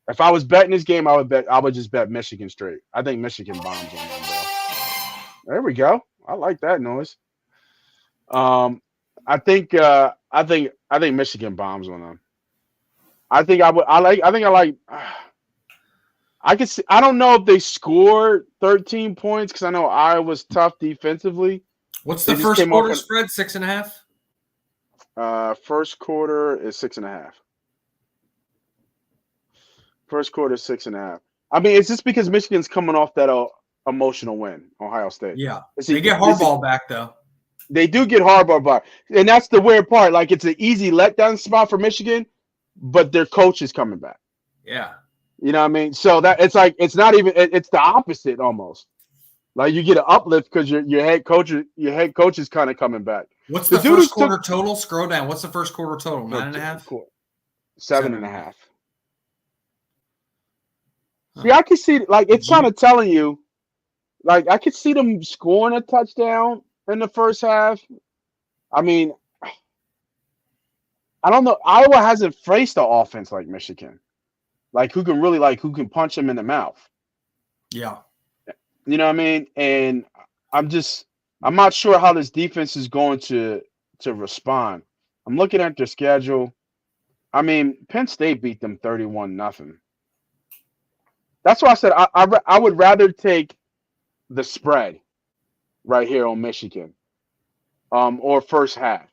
If I was betting this game, I would just bet Michigan straight. I think Michigan bombs on them, bro. There we go. I like that noise. Um, I think Michigan bombs on them. I think I would. I think I like. I could see. I don't know if they scored 13 points because I know Iowa's tough defensively. What's They the just first came off quarter spread? 6.5. first quarter is 6.5. First quarter is 6.5. I mean, it's just because Michigan's coming off that emotional win, Ohio State. Yeah, It's they get Harbaugh back though. they do get Harbaugh back, and that's the weird part. Like it's an easy letdown spot for Michigan, but their coach is coming back. Yeah. You know what I mean? So that it's like it's not even. It's the opposite almost. Like you get an uplift because your head coach is kind of coming back. What's The the dude first who's took quarter total? Scroll down. What's the first quarter total? 9.5. 7.5. Huh. See, I can see like it's kind of telling you, like I could see them scoring a touchdown in the first half. I mean, I don't know. Iowa hasn't faced the offense like Michigan, like who can punch them in the mouth. Yeah. You know what I mean? And I'm just I'm not sure how this defense is going to respond. I'm looking at their schedule. I mean, Penn State beat them 31-0. That's why I said I would rather take the spread right here on Michigan, or first half.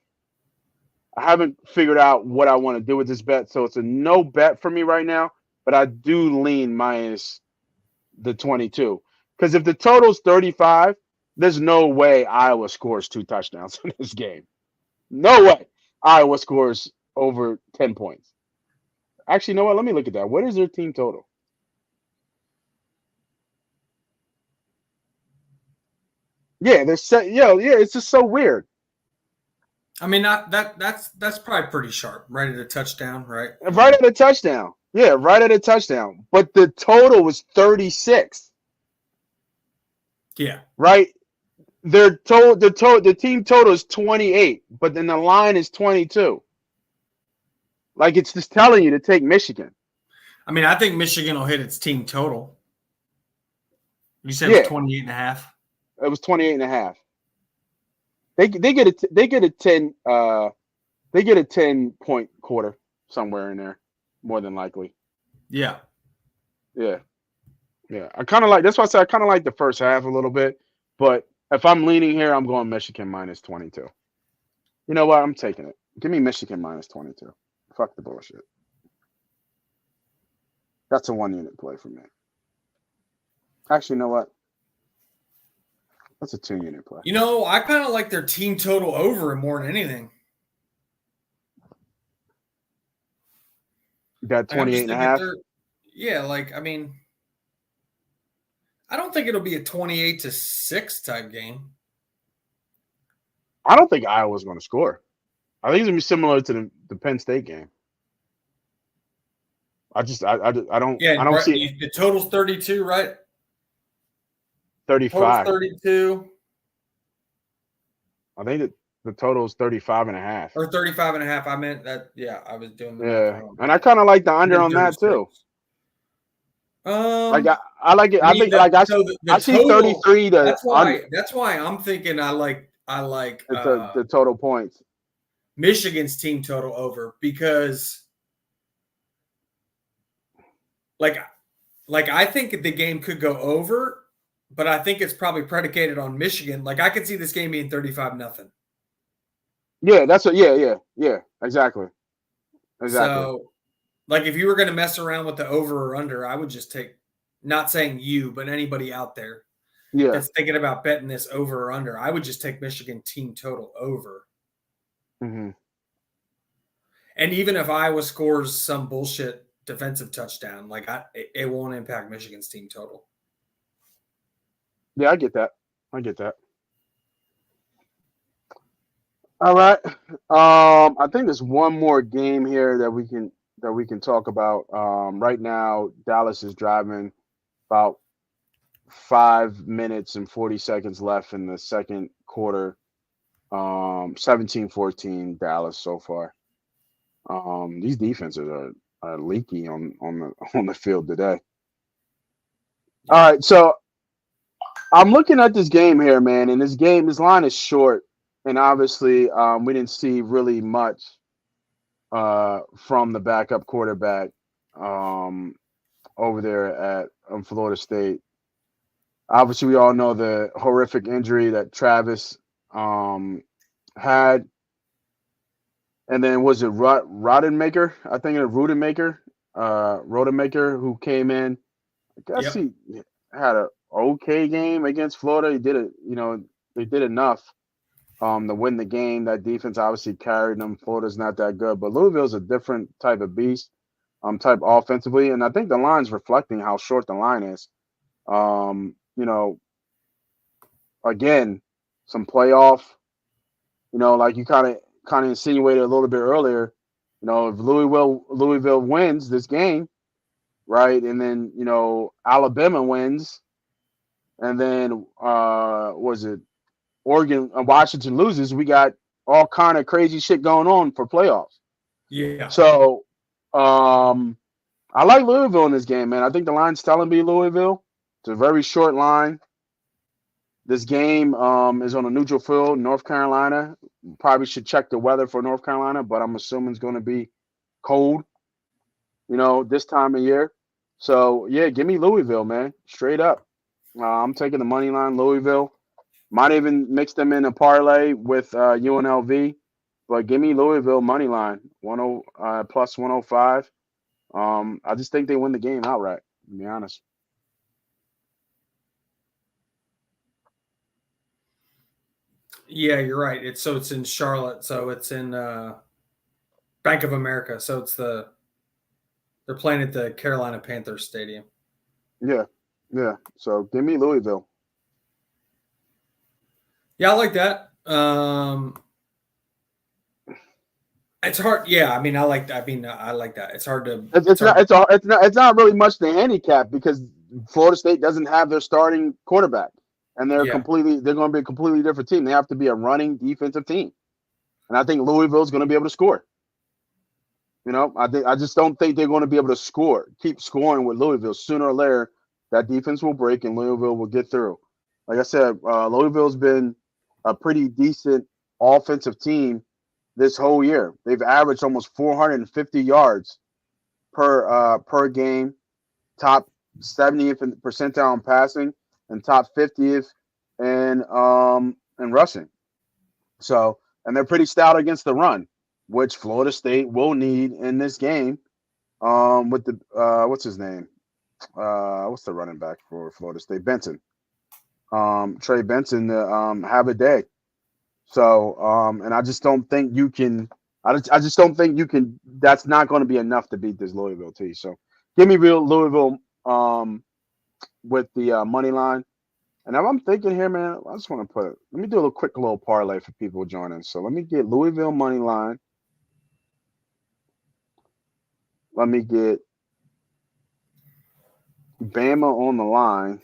I haven't figured out what I want to do with this bet, so it's a no bet for me right now. But I do lean minus the 22 because if the total's 35, there's no way Iowa scores 2 touchdowns in this game. No way Iowa scores over 10 points. Actually, you know what? Let me look at that. What is their team total? Yeah, they're set. Yeah. It's just so weird. I mean, not that's probably pretty sharp, right at a touchdown, right? I Right mean, at a touchdown. Yeah, right at a touchdown. But the total was 36. yeah. Right? The team total is 28, but then the line is 22. Like it's just telling you to take Michigan. I mean, I think Michigan will hit its team total. You said it was Yeah, 28 and a half. it was 28 and a half. They get a 10 point quarter somewhere in there, more than likely. Yeah. Yeah. Yeah. I kind of like that's why I said I kind of like the first half a little bit, but if I'm leaning here, I'm going Michigan minus 22. You know what? I'm taking it. Give me Michigan minus 22. Fuck the bullshit. That's a 1 unit play for me. Actually, you know what? That's a 2 unit play. You know, I kind of like their team total over more than anything. That Like, I'm 28 just and a thinking half. they're, yeah, like, I mean, I don't think it'll be a 28-6 type game. I don't think Iowa's going to score. I think it's going to be similar to the Penn State game. Yeah, I don't see the total's 32, right? Total's 35. 32 I think that the total is 35 and a half. or 35 and a half. I meant that, yeah, I was doing the math Yeah. wrong. And I kind of like the I under meant on that 36. too. Like I like it. I I mean, think like the I see total. 33 to That's under why I'm thinking I like the total points. Michigan's team total over because like I think the game could go over, but I think it's probably predicated on Michigan. Like I could see this game being 35-0. Yeah, yeah, exactly. Exactly. So, like if you were going to mess around with the over or under, I would just take. Not saying you, but anybody out there Yeah. that's thinking about betting this over or under, I would just take Michigan team total over. Mm-hmm. And even if Iowa scores some bullshit defensive touchdown, like it won't impact Michigan's team total. Yeah, I get that. I get that. All right. I think there's one more game here that we can talk about. Right now, Dallas is driving about 5 minutes and 40 seconds left in the second quarter. 17-14 Dallas so far. These defenses are leaky on the on the field today. All right, so I'm looking at this game here, man, and this line is short, and obviously we didn't see really much from the backup quarterback um, over there at Florida State. Obviously, we all know the horrific injury that Travis had, and then was it Rodemaker? I think it was Rodemaker, who came in. I guess Yep. he had a okay game against Florida. He did it, they did enough to win the game. That defense obviously carried them. Florida's not that good, but Louisville's a different type of beast, type offensively, and I think the line's reflecting how short the line is. You know, again, some playoff. Like you kind of insinuated a little bit earlier. If Louisville wins this game, right, and then Alabama wins, and then was it Oregon, Washington loses, we got all kind of crazy shit going on for playoffs. Yeah. So I like Louisville in this game, man. I think the line's telling me Louisville. It's a very short line. This game is on a neutral field, North Carolina. Probably should check the weather for North Carolina, but I'm assuming it's going to be cold, this time of year. So, yeah, give me Louisville, man. Straight up. I'm taking the money line, Louisville. Might even mix them in a parlay with UNLV, but give me Louisville money line, plus 105. I just think they win the game outright, to be honest. Yeah, you're right. It's in Charlotte, so it's in Bank of America. So it's the They're playing at the Carolina Panthers Stadium. Yeah. Yeah. So give me Louisville. Yeah, I like that. It's hard. Yeah, I mean, I like. I like that. It's hard to. It's not. It's not really much to handicap because Florida State doesn't have their starting quarterback, and they're Yeah. going to be a completely different team. They have to be a running defensive team, and I think Louisville's going to be able to score. I just don't think they're going to be able to keep scoring with Louisville. Sooner or later, that defense will break and Louisville will get through. Like I said, Louisville's been a pretty decent offensive team this whole year. They've averaged almost 450 yards per game, top 70th percentile in passing, and top 50th in rushing. So, and they're pretty stout against the run, which Florida State will need in this game. With the what's his name? What's the running back for Florida State? Benson. Trey Benson to have a day. So, and I just don't think you can. I just don't think you can. That's not going to be enough to beat this Louisville team. So, give me real Louisville with the money line. And if I'm thinking here, man, I just want to let me do a quick little parlay for people joining. So let me get Louisville money line. Let me get Bama on the line.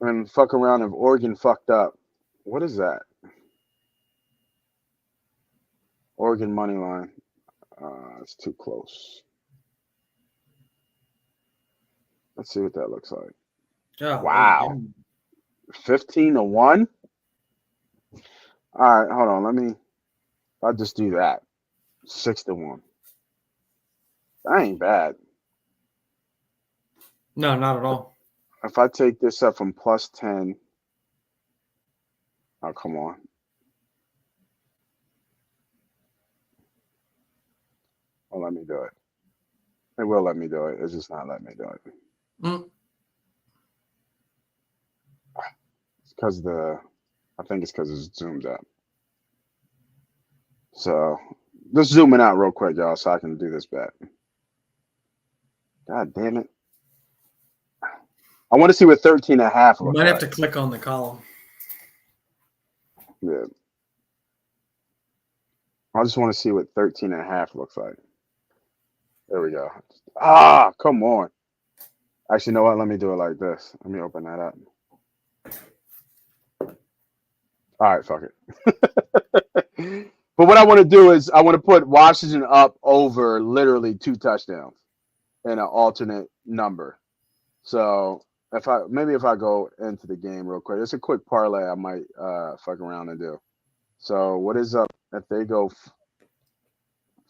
And fuck around if Oregon fucked up. What is that? Oregon money line. It's too close. Let's see what that looks like. Wow. 15-1? All right, hold on. I'll just do that. 6-1. That ain't bad. No, not at all. If I take this up from plus 10. Oh, come on. Oh, let me do it. It will let me do it. It's just not letting me do it. It's because I think it's because it's zoomed up. So just zooming out real quick, y'all, so I can do this bet. God damn it. I want to see what 13.5 You looks might like. have to click on the column. Yeah. I just want to see what 13.5 looks like. There we go. Come on. Actually, you know what? Let me do it like this. Let me open that up. All right, fuck it. But what I want to do is I want to put Washington up over literally 2 touchdowns in an alternate number. So if I go into the game real quick, it's a quick parlay I might fuck around and do. So what is up if they go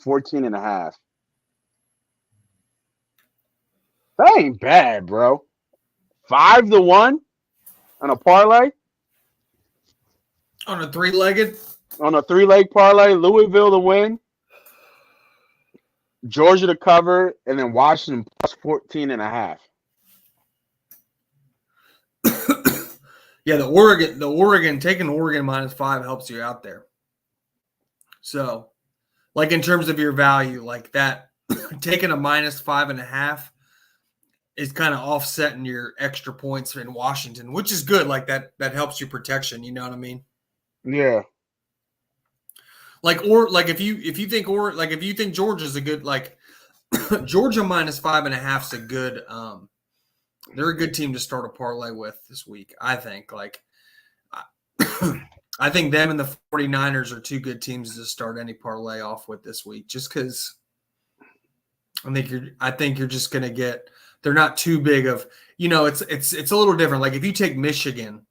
14.5? That ain't bad, bro. 5-1 on a parlay? On a 3-legged? On a 3-leg parlay, Louisville to win, Georgia to cover, and then Washington plus 14.5. Yeah, the Oregon taking Oregon -5 helps you out there. So, like in terms of your value, like that, taking a -5.5 is kind of offsetting your extra points in Washington, which is good. Like that helps you protection. You know what I mean? Yeah. Like if you think Georgia's a good Georgia -5.5 is a good they're a good team to start a parlay with this week. I think I think them and the 49ers are 2 good teams to start any parlay off with this week, just because I think you're just gonna get, they're not too big of, it's a little different. Like if you take Michigan,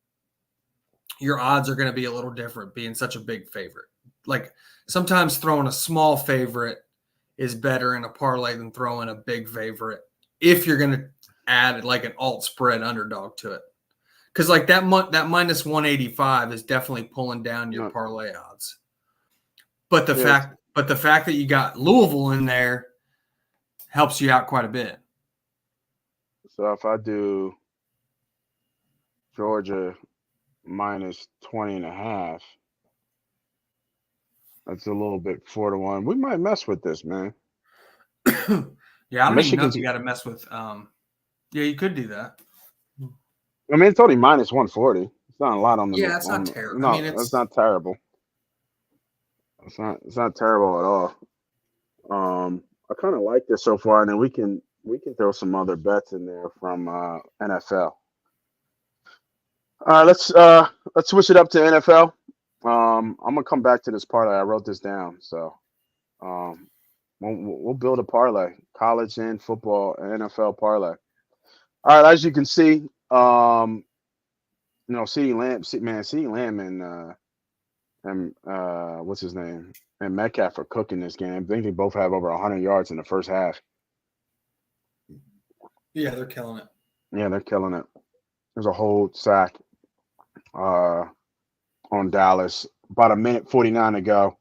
your odds are gonna be a little different being such a big favorite. Like sometimes throwing a small favorite is better in a parlay than throwing a big favorite if you're gonna add like an alt spread underdog to it. Because like that -185 is definitely pulling down your parlay odds. But the fact that you got Louisville in there helps you out quite a bit. So if I do Georgia -20.5, That's a little bit 4-1. We might mess with this, man. Yeah, I don't even know if Michigan's. you got to mess with. Yeah, you could do that. I mean, it's only minus 140. It's not a lot on the Yeah, it's not terrible. I mean, no. That's it's not terrible. It's not terrible at all. I kind of like this so far, and then we can throw some other bets in there from NFL. All right, let's switch it up to NFL. I'm gonna come back to this parlay. I wrote this down, so um, we'll build a parlay, college and football and NFL parlay. All right, as you can see, CeeDee Lamb, CeeDee Lamb and what's his name, and Metcalf are cooking this game. I think they both have over 100 yards in the first half. yeah, they're killing it. Yeah, they're killing it. There's a hold sack uh, on Dallas. About a minute 49 to go.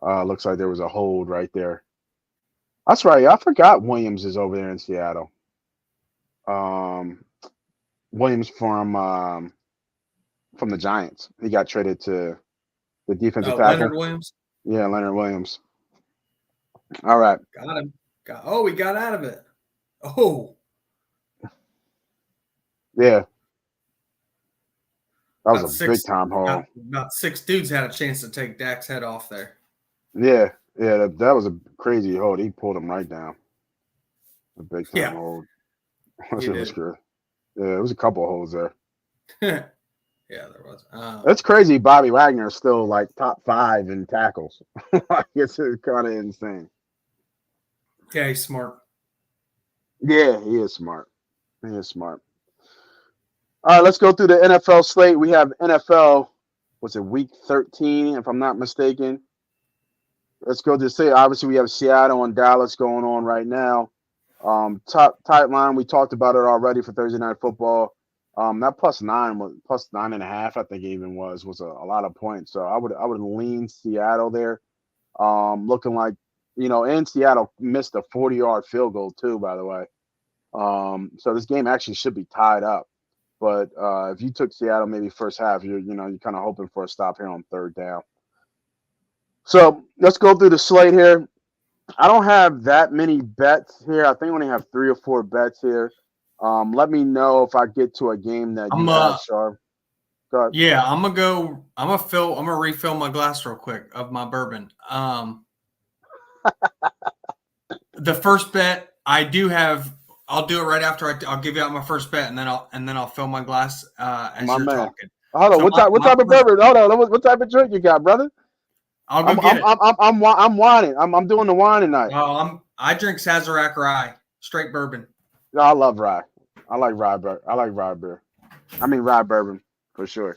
Looks like there was a hold right there. That's right. I forgot Williams is over there in Seattle. Um, Williams from the Giants. He got traded to the defensive Leonard tackle. Williams Yeah, Leonard Williams. All right. got him. He got out of it. Oh, Yeah, that was about a big six. time hold. About six dudes had a chance to take Dak's head off there. Yeah, that was a crazy hold. He pulled him right down. A big time Yeah, hold. he It was did. good. Yeah, it was a couple of holds there. Yeah, there was. That's crazy. Bobby Wagner is still like top 5 in tackles. It's kind of insane. Yeah, he's smart. Yeah, he is smart. He is smart. All right, let's go through the NFL slate. We have NFL, was it week 13, if I'm not mistaken? Let's go to say, obviously, we have Seattle and Dallas going on right now. Top tight line, we talked about it already for Thursday Night Football. That +9 was +9.5, I think it even was a lot of points. So I would lean Seattle there. Looking like, and Seattle missed a 40-yard field goal too, by the way. So this game actually should be tied up. But if you took Seattle maybe first half, you're kind of hoping for a stop here on third down. So let's go through the slate here. I don't have that many bets here. I think I only have 3 or 4 bets here. Let me know if I get to a game that you have, Sharp. Go ahead. Yeah, I'm gonna refill my glass real quick of my bourbon. The first bet I do have, I'll do it right after I'll give you out my first bet, and then I'll fill my glass as My you're man. talking. Hold on. So What type of bourbon? Hold on. What type of drink you got, brother? I'll go get it. I'm whining. I'm doing the wine tonight. I drink Sazerac rye, straight bourbon. No, I love rye. I like rye beer. I mean rye bourbon for sure.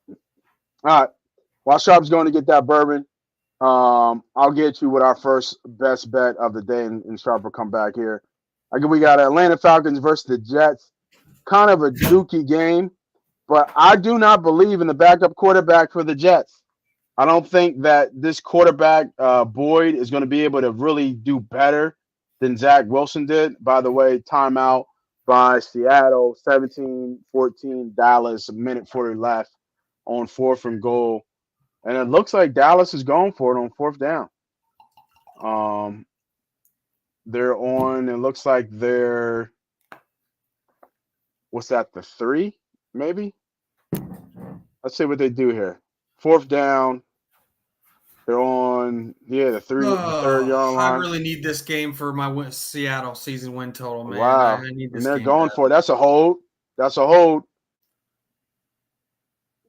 All right. While Sharp's going to get that bourbon, I'll get you with our first best bet of the day, and Sharp will come back here. We got Atlanta Falcons versus the Jets. Kind of a dookie game, but I do not believe in the backup quarterback for the Jets. I don't think that this quarterback, Boyd, is going to be able to really do better than Zach Wilson did. By the way, timeout by Seattle, 17-14, Dallas, a minute 40 left on 4th and goal. And it looks like Dallas is going for it on 4th down. It looks like they're, what's that, the 3, maybe? Let's see what they do here. 4th down. They're on, the 3rd yard line. I really need this game for my Seattle season win total, man. Wow. I need this and they're game going bad. for it. That's a hold.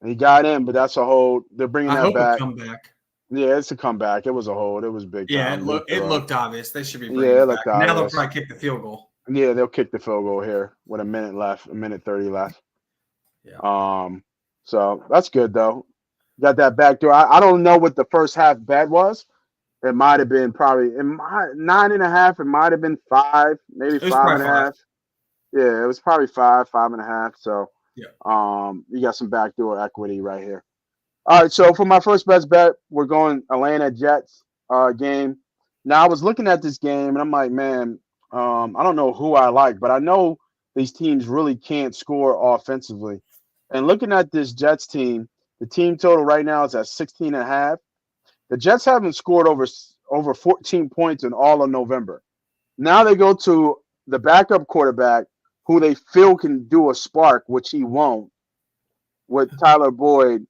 He got in, but that's a hold. They're bringing that back. Come back. Yeah, it's a comeback. It was a hold. It was big time. Yeah, it looked obvious. They should be bringing it it looked back. obvious. Now they'll probably kick the field goal. Yeah, they'll kick the field goal here with a minute left, a minute 30 left. Yeah. So that's good though. Got that back door. I don't know what the first half bet was. It might have been probably 9.5. It might have been 5, maybe 5.5. Yeah, it was probably 5.5. So you got some backdoor equity right here. All right, so for my first best bet, we're going Atlanta Jets game. Now I was looking at this game and I'm like, man, I don't know who I like, but I know these teams really can't score offensively. And looking at this Jets team, The team total right now is at 16.5. The Jets haven't scored over 14 points in all of November. Now they go to the backup quarterback who they feel can do a spark, which he won't, with Tyler Boyd.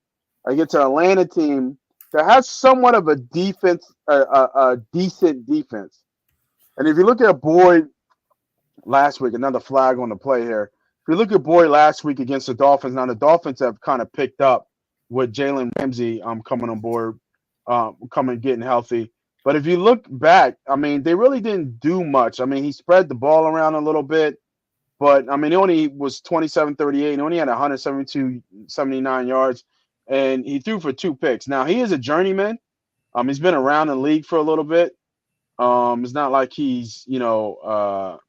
I get to an Atlanta team that has somewhat of a defense, a decent defense. And if you look at Boyd last week, another flag on the play here. If you look at Boyd last week against the Dolphins, now the Dolphins have kind of picked up with Jalen Ramsey coming on board, getting healthy. But if you look back, I mean, they really didn't do much. I mean, he spread the ball around a little bit, but I mean, he only was 27-38 and only had 79 yards, and he threw for 2 picks. Now he is a journeyman. He's been around the league for a little bit. It's not like he's he's a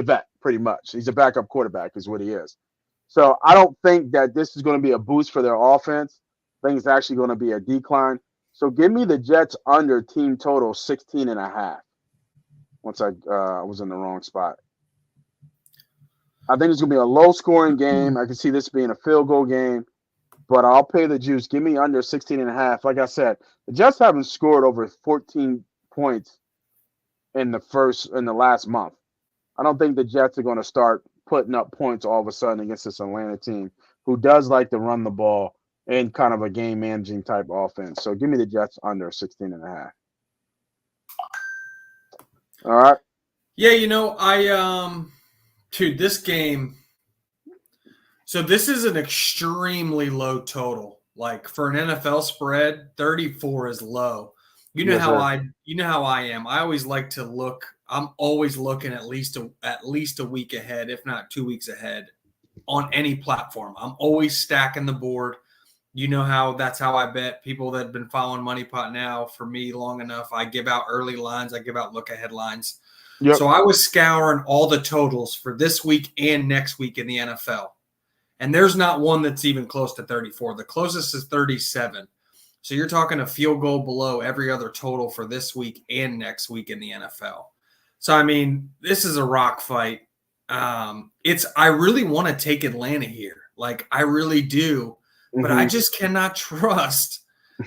vet pretty much. He's a backup quarterback is what he is. So I don't think that this is going to be a boost for their offense. I think it's actually going to be a decline. So give me the Jets under team total 16.5. Once I was in the wrong spot. I think it's going to be a low-scoring game. I can see this being a field goal game, but I'll pay the juice. Give me under 16.5. Like I said, the Jets haven't scored over 14 points in the last month. I don't think the Jets are going to start putting up points all of a sudden against this Atlanta team who does like to run the ball in kind of a game-managing type offense. So give me the Jets under 16.5. All right. Yeah, dude, this game. So this is an extremely low total. Like for an NFL spread, 34 is low. You know how I am. I always like to look. I'm always looking at least a week ahead, if not 2 weeks ahead, on any platform. I'm always stacking the board. You know that's how I bet. People that have been following Money Pot now for me long enough, I give out early lines. I give out look ahead lines. Yep. So I was scouring all the totals for this week and next week in the NFL. And there's not one that's even close to 34. The closest is 37. So you're talking a field goal below every other total for this week and next week in the NFL. So, I mean, this is a rock fight. I really want to take Atlanta here. Like, I really do. But I just cannot trust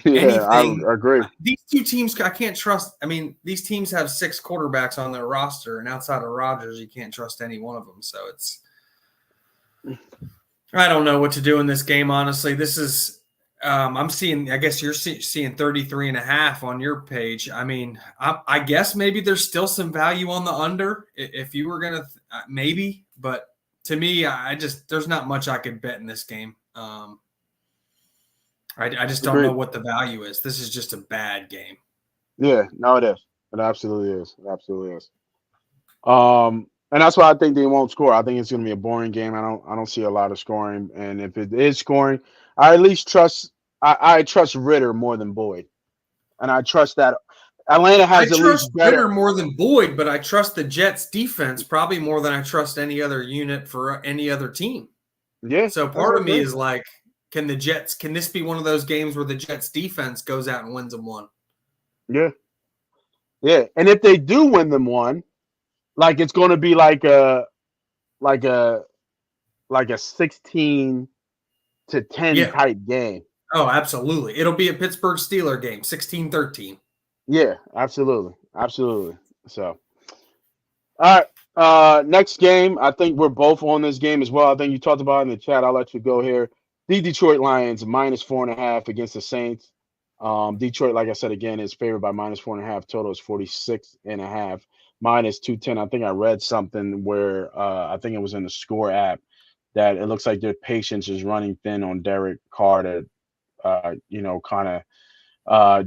anything. I agree. These two teams, I can't trust. I mean, these teams have 6 quarterbacks on their roster, and outside of Rodgers, you can't trust any one of them. So I don't know what to do in this game, honestly. This is I'm seeing, I guess you're seeing 33.5 on your page. I mean, I guess maybe there's still some value on the under if you were going to maybe, but to me, there's not much I could bet in this game. I just don't know what the value is. This is just a bad game. Yeah, no, it is. It absolutely is. It absolutely is. And that's why I think they won't score. I think it's going to be a boring game. I don't see a lot of scoring. And if it is scoring, I at least trust. I trust Ritter more than Boyd, and I trust that Atlanta has at least better. Ritter more than Boyd, but I trust the Jets defense probably more than I trust any other unit for any other team. Yeah. So part of me is like, can this be one of those games where the Jets defense goes out and wins them one? Yeah. Yeah. And if they do win them one, like it's going to be like a 16-10 type game. Oh, absolutely. It'll be a Pittsburgh Steelers game, 16-13. Yeah, absolutely. Absolutely. So, all right. Next game, I think we're both on this game as well. I think you talked about it in the chat. I'll let you go here. The Detroit Lions -4.5 against the Saints. Detroit, like I said, again, is favored by -4.5. Total is 46.5. -210. I think I read something where I think it was in the Score app that it looks like their patience is running thin on Derek Carr to,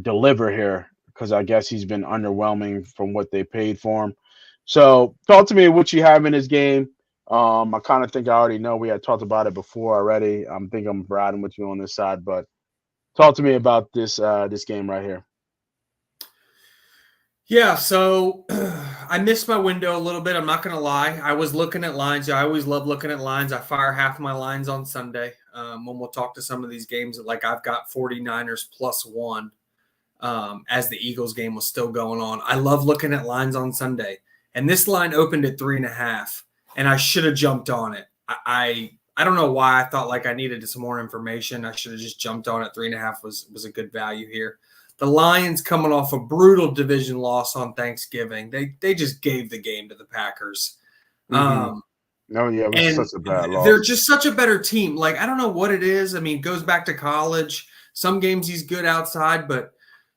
deliver here, because I guess he's been underwhelming from what they paid for him. So talk to me what you have in this game. I kind of think I already know. We had talked about it before already. I think I'm riding with you on this side, but talk to me about this game right here. Yeah, so I missed my window a little bit. I'm not going to lie. I was looking at lines. I always love looking at lines. I fire half my lines on Sunday when we'll talk to some of these games. Like I've got 49ers +1 as the Eagles game was still going on. I love looking at lines on Sunday. And this line opened at 3.5, and I should have jumped on it. I I don't know why I thought like I needed some more information. I should have just jumped on it. 3.5 was a good value here. The Lions coming off a brutal division loss on Thanksgiving. They just gave the game to the Packers. Mm-hmm. No, yeah, it was And such a bad they're loss. just such a better team. Like, I don't know what it is. I mean, it goes back to college. Some games he's good outside, but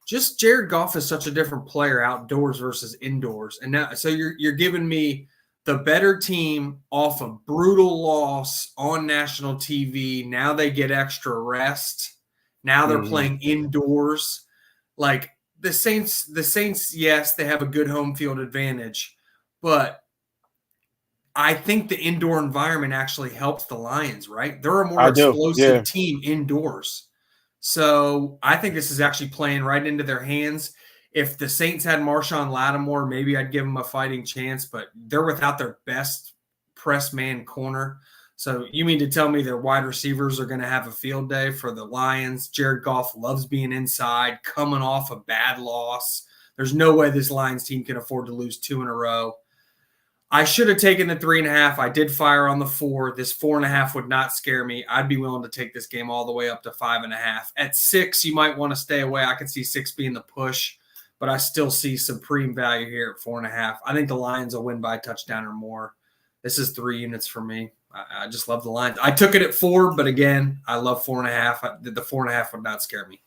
just Jared Goff is such a different player outdoors versus indoors. And now, so you're giving me the better team off a brutal loss on national TV. Now they get extra rest. Now they're Mm-hmm. playing indoors. Like the Saints, yes, they have a good home field advantage, but I think the indoor environment actually helps the Lions, right? They're a more I do. explosive Yeah. team indoors. So I think this is actually playing right into their hands. If the Saints had Marshawn Lattimore, maybe I'd give them a fighting chance, but they're without their best press man corner. So you mean to tell me their wide receivers are going to have a field day for the Lions? Jared Goff loves being inside, coming off a bad loss. There's no way this Lions team can afford to lose 2 in a row. I should have taken the 3.5. I did fire on the 4. This 4.5 would not scare me. I'd be willing to take this game all the way up to 5.5. At 6, you might want to stay away. I could see 6 being the push, but I still see supreme value here at 4.5. I think the Lions will win by a touchdown or more. This is 3 units for me. I just love the Lions. I took it at 4, but again, I love 4.5. The 4.5 would not scare me.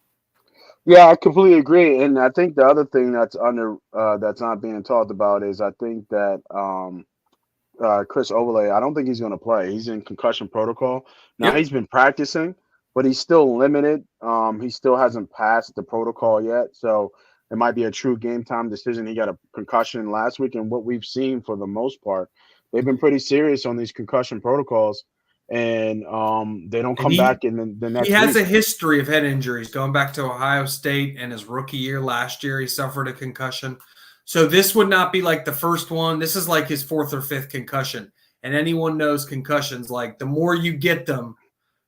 Yeah, I completely agree. And I think the other thing that's not being talked about is I think that Chris Overlay, I don't think he's going to play. He's in concussion protocol. Now Yep. he's been practicing, but he's still limited. He still hasn't passed the protocol yet. So it might be a true game time decision. He got a concussion last week, and what we've seen for the most part, they've been pretty serious on these concussion protocols, and they don't And come back in the he next has week. a history of head injuries going back to Ohio State and his rookie year last year. He suffered a concussion. So this would not be like the first one. This is like his 4th or 5th concussion. And anyone knows concussions, like the more you get them,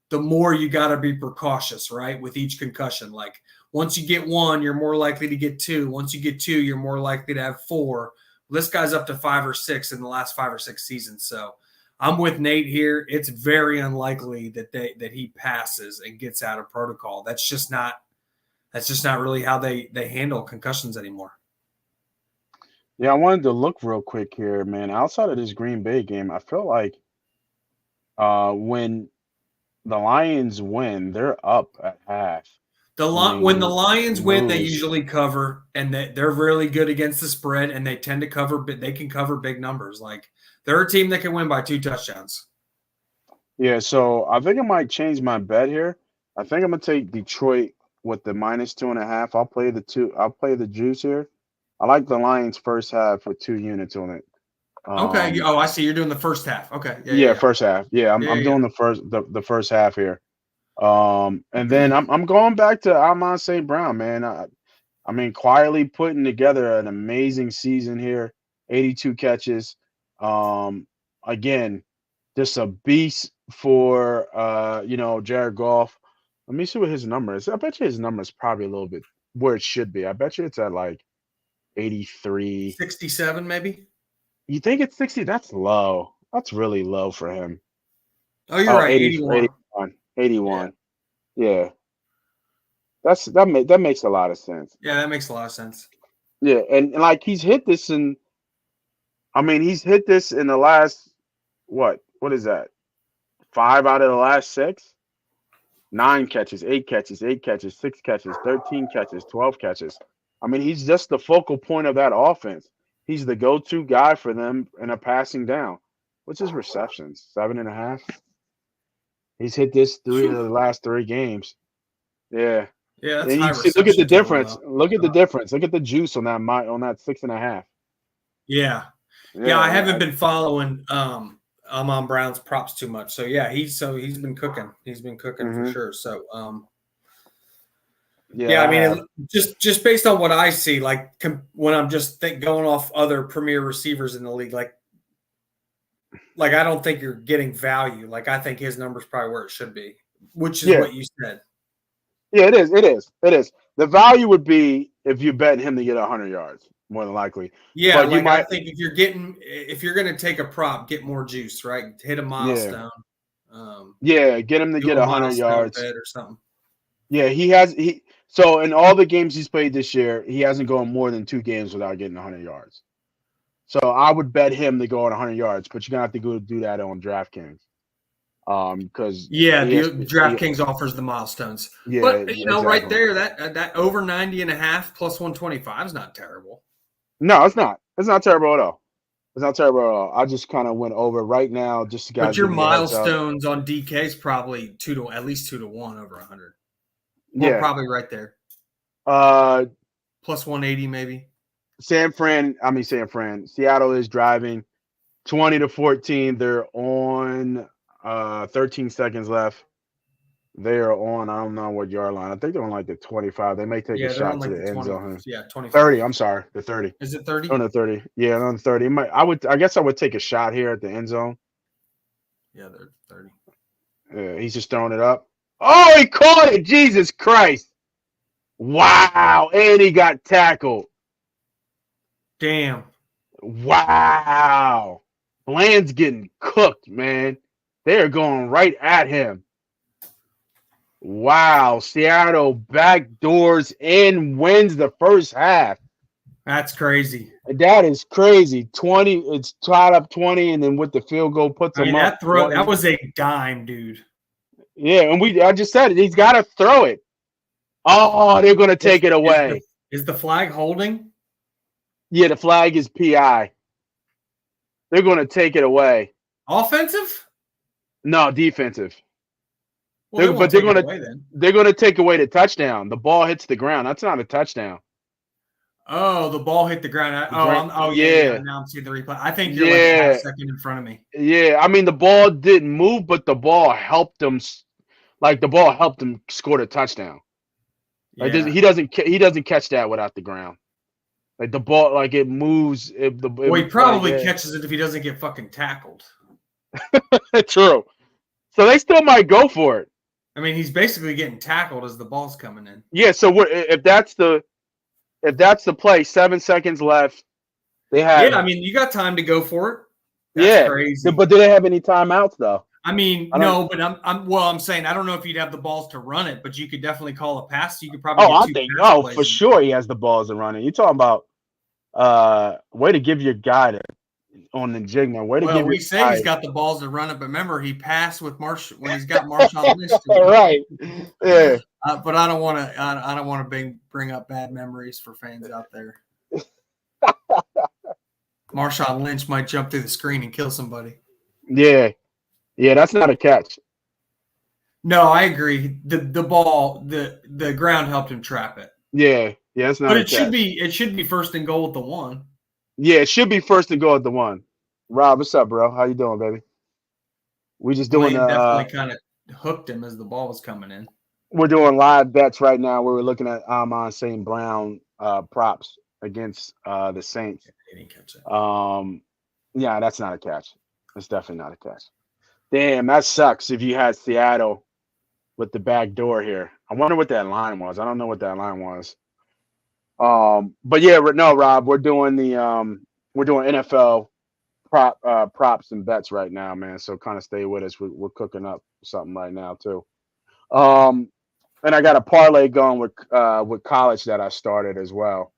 the more you got to be precautious, right? With each concussion. Like once you get 1, you're more likely to get 2. Once you get 2, you're more likely to have 4. This guy's up to 5 or 6 in the last 5 or 6 seasons. So I'm with Nate here. It's very unlikely that he passes and gets out of protocol. That's just not really how they handle concussions anymore. Yeah, I wanted to look real quick here, man. Outside of this Green Bay game, I feel like when the Lions win, they're up at half. When When the they Lions win, they lose, usually cover, and they're really good against the spread, and they tend to cover. They can cover big numbers. Like they're a team that can win by 2 touchdowns. yeah. So I think I might change my bet here. I think I'm gonna take Detroit with the -2.5. I'll play the two. I'll play the juice here. I like the Lions first half for 2 units on it. Okay. Oh, I see. You're doing the first half. Okay. Yeah. Yeah. Yeah, Yeah. first half. Yeah, I'm Yeah. I'm Yeah. doing the first half here. And then Yeah. I'm going back to Amon St. Brown, man. I mean, quietly putting together an amazing season here. 82 catches. Um, again, just a beast for Jared Goff. Let me see what his number is. I bet you his number is probably a little bit where it should be. I bet you it's at like 83. 67, maybe. You think it's 60? That's low. That's really low for him. Oh, you're Oh, right. 80, 81. 81. Yeah. 81. Yeah. That makes a lot of sense. Yeah. That makes a lot of sense. Yeah, and like he's hit this in the last what is that? 5 out of the last 6? 9 catches, 8 catches, 8 catches, 6 catches, 13 catches, 12 catches. I mean, he's just the focal point of that offense. He's the go-to guy for them in a passing down. What's his receptions? 7.5. He's hit this 3 of the last 3 games. Yeah. Yeah. That's And high you see, look at the reception total, difference. though. Look at the difference. Look at the juice on that 6.5. Yeah. Yeah. I haven't been following Amon Brown's props too much. So yeah, he's been cooking. He's been cooking for sure. So yeah, I mean, just based on what I see, like when I'm just going off other premier receivers in the league, like I don't think you're getting value. Like I think his number's probably where it should be, which is what you said. Yeah, it is. It is. It is. The value would be if you bet him to get 100 yards, more than likely. Yeah, but I think if you're going to take a prop, get more juice, right? Hit a milestone. Yeah, get him to Do get a 100 milestone yards. bet or something. Yeah, so in all the games he's played this year, he hasn't gone more than 2 games without getting 100 yards. So I would bet him to go on 100 yards, but you're gonna have to go do that on DraftKings. Because Yeah, the DraftKings offers the milestones. yeah, But right exactly. there, that over 90.5 plus 125 is not terrible. No, it's not. It's not terrible at all. It's not terrible at all. I just kind of went over right now, just to guys But your give you a heads up. milestones on DK is probably at least 2-1 over 100. Or Yeah, probably right there. Plus 180 maybe. Seattle is driving 20-14. They're on 13 seconds left. They are on, I don't know what yard line. I think they're on like the 25. They may take a shot to the end zone. Yeah, 25. 30. I'm sorry, the 30. Is it 30? On the 30. Yeah, on the 30. I guess I would take a shot here at the end zone. Yeah, they're 30. Yeah, he's just throwing it up. Oh, he caught it! Jesus Christ! Wow, and he got tackled. Damn. Wow. Bland's getting cooked, man. They're going right at him. Wow. Seattle backdoors and wins the first half. That's crazy. That is crazy. 20. It's tied up 20, and then with the field goal puts them up. That was a dime, dude. Yeah, and I just said it. He's got to throw it. Oh, they're going to take it away. Is the flag holding? Yeah, the flag is PI. They're going to take it away. Offensive? No, defensive. Well, they're going to take away the touchdown. The ball hits the ground. That's not a touchdown. Oh, the ball hit the ground. Yeah. Now I'm seeing the replay. I think you're like half a second in front of me. Yeah, I mean the ball didn't move, but the ball helped them. Like the ball helped him score the touchdown. Like he doesn't catch that without the ground. Like the ball, like it moves. He probably catches it if he doesn't get fucking tackled. True. So they still might go for it. I mean, he's basically getting tackled as the ball's coming in. Yeah. So if that's the play, 7 seconds left. They have. Yeah, I mean, you got time to go for it. That's crazy. But do they have any timeouts though? I mean, no, but I'm saying I don't know if you'd have the balls to run it, but you could definitely call a pass. You could probably. For sure he has the balls to run it. You're talking about way to give your guy on the jig, man. We say he's got the balls to run it, but remember he passed with when he's got Marshawn Lynch. Right. Yeah. But I don't want to bring up bad memories for fans out there. Marshawn Lynch might jump through the screen and kill somebody. Yeah. Yeah, that's not a catch. No, I agree. The ball, the ground helped him trap it. Yeah, it's not. But it should be first and goal at the 1. Yeah, it should be first and goal at the 1. Rob, what's up, bro? How you doing, baby? We just doing definitely kind of hooked him as the ball was coming in. We're doing live bets right now where we're looking at Amon St. Brown props against the Saints. He didn't catch it. Yeah, that's not a catch. It's definitely not a catch. Damn, that sucks if you had Seattle with the back door here. I wonder what that line was. I don't know what that line was. But yeah, no, Rob, we're doing NFL props and bets right now, man. So kind of stay with us. We're cooking up something right now too. And I got a parlay going with college that I started as well.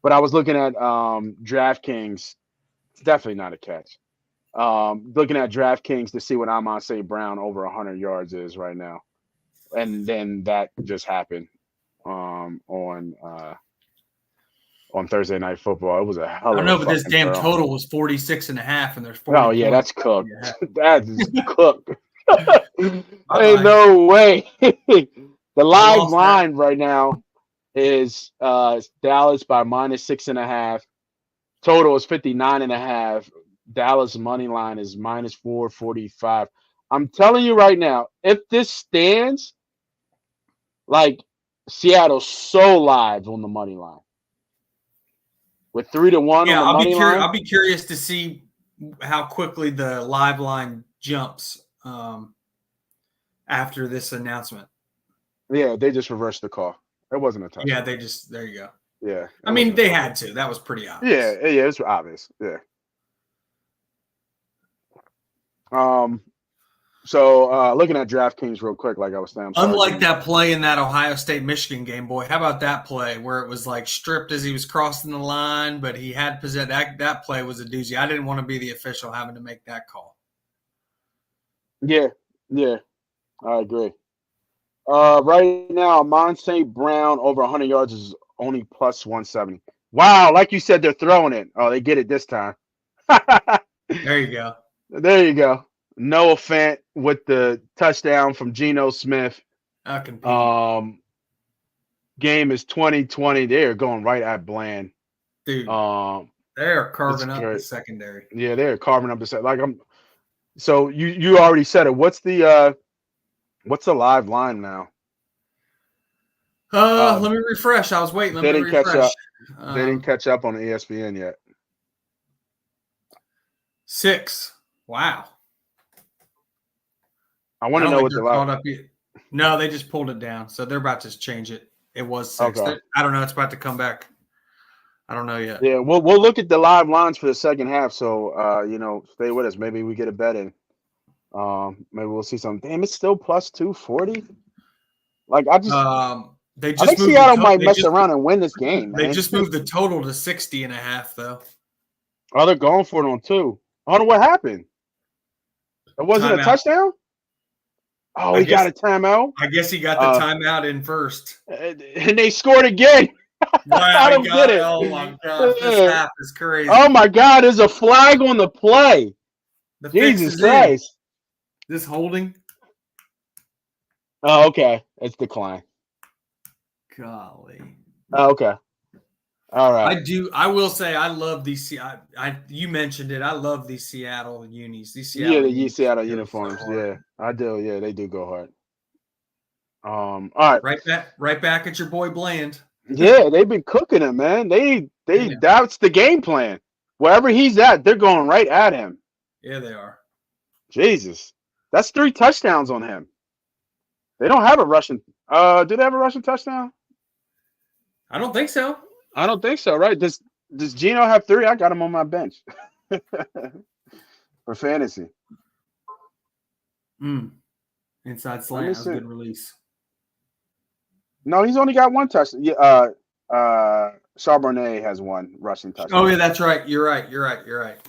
But I was looking at DraftKings. It's definitely not a catch. Looking at DraftKings to see what Amon St. Brown over 100 yards is right now. And then that just happened on Thursday Night Football. It was a hell of a I don't know, but this damn total was 46.5, and there's 40. Oh, yeah, that's cooked. That is cooked. Ain't no way. The live line right now is Dallas by -6.5. Total is 59.5. Dallas money line is -445. I'm telling you right now, if this stands, like Seattle's so live on the money line. With 3-1 on the money line. I'll be curious to see how quickly the live line jumps after this announcement. Yeah, they just reversed the call. It wasn't a touchdown. Yeah, there you go. Yeah. I mean, they had to. That was pretty obvious. Yeah, it's obvious. Yeah. So looking at DraftKings real quick, like I was saying, I'm sorry. Unlike that play in that Ohio State-Michigan game, boy, how about that play where it was like stripped as he was crossing the line, but he had possession. That play was a doozy. I didn't want to be the official having to make that call. Yeah, yeah, I agree. Right now, Amon St. Brown over 100 yards is only plus 170. Wow, like you said, they're throwing it. Oh, they get it this time. There you go. There you go. Noah Fant with the touchdown from Geno Smith. I compete. Game is 2020. They're going right at Bland. Dude, they're carving up the secondary. Yeah, they're carving up the secondary. Like so you already said it. What's the live line now? Let me refresh. I was waiting. Let me refresh. Catch up. They didn't catch up on ESPN yet. 6. Wow. I want to know what the caught up yet. No, they just pulled it down, so they're about to change it. It was 6. Okay. I don't know. It's about to come back. I don't know yet. Yeah, we'll look at the live lines for the second half. So stay with us. Maybe we get a bet in. Maybe we'll see something. Damn, it's still plus 240. Like I think Seattle might mess around and win this game. They just moved the total to 60.5, though. Oh, they're going for it on 2. I don't know what happened. It wasn't a touchdown? Oh, he got a timeout? I guess he got the timeout in first. And they scored again. Wow, I don't get it. Oh, my God. This half is crazy. Oh, my God. There's a flag on the play. Jesus Christ. This holding? Oh, okay. It's decline. Golly. Oh, okay. All right. I will say I love these. You mentioned it. I love these Seattle unis. These Seattle Seattle uniforms. Yeah, I do. Yeah, they do go hard. All right. Right back at your boy Bland. Yeah, they've been cooking him, man. That's the game plan. Wherever he's at, they're going right at him. Yeah, they are. Jesus, that's 3 touchdowns on him. They don't have a rushing. Do they have a rushing touchdown? I don't think so. I don't think so, right? Does Geno have 3? I got him on my bench for fantasy. Inside slant. That's a good release. No, he's only got 1 touchdown. Yeah, Charbonnet has 1 rushing touchdown. Oh yeah, that's right. You're right.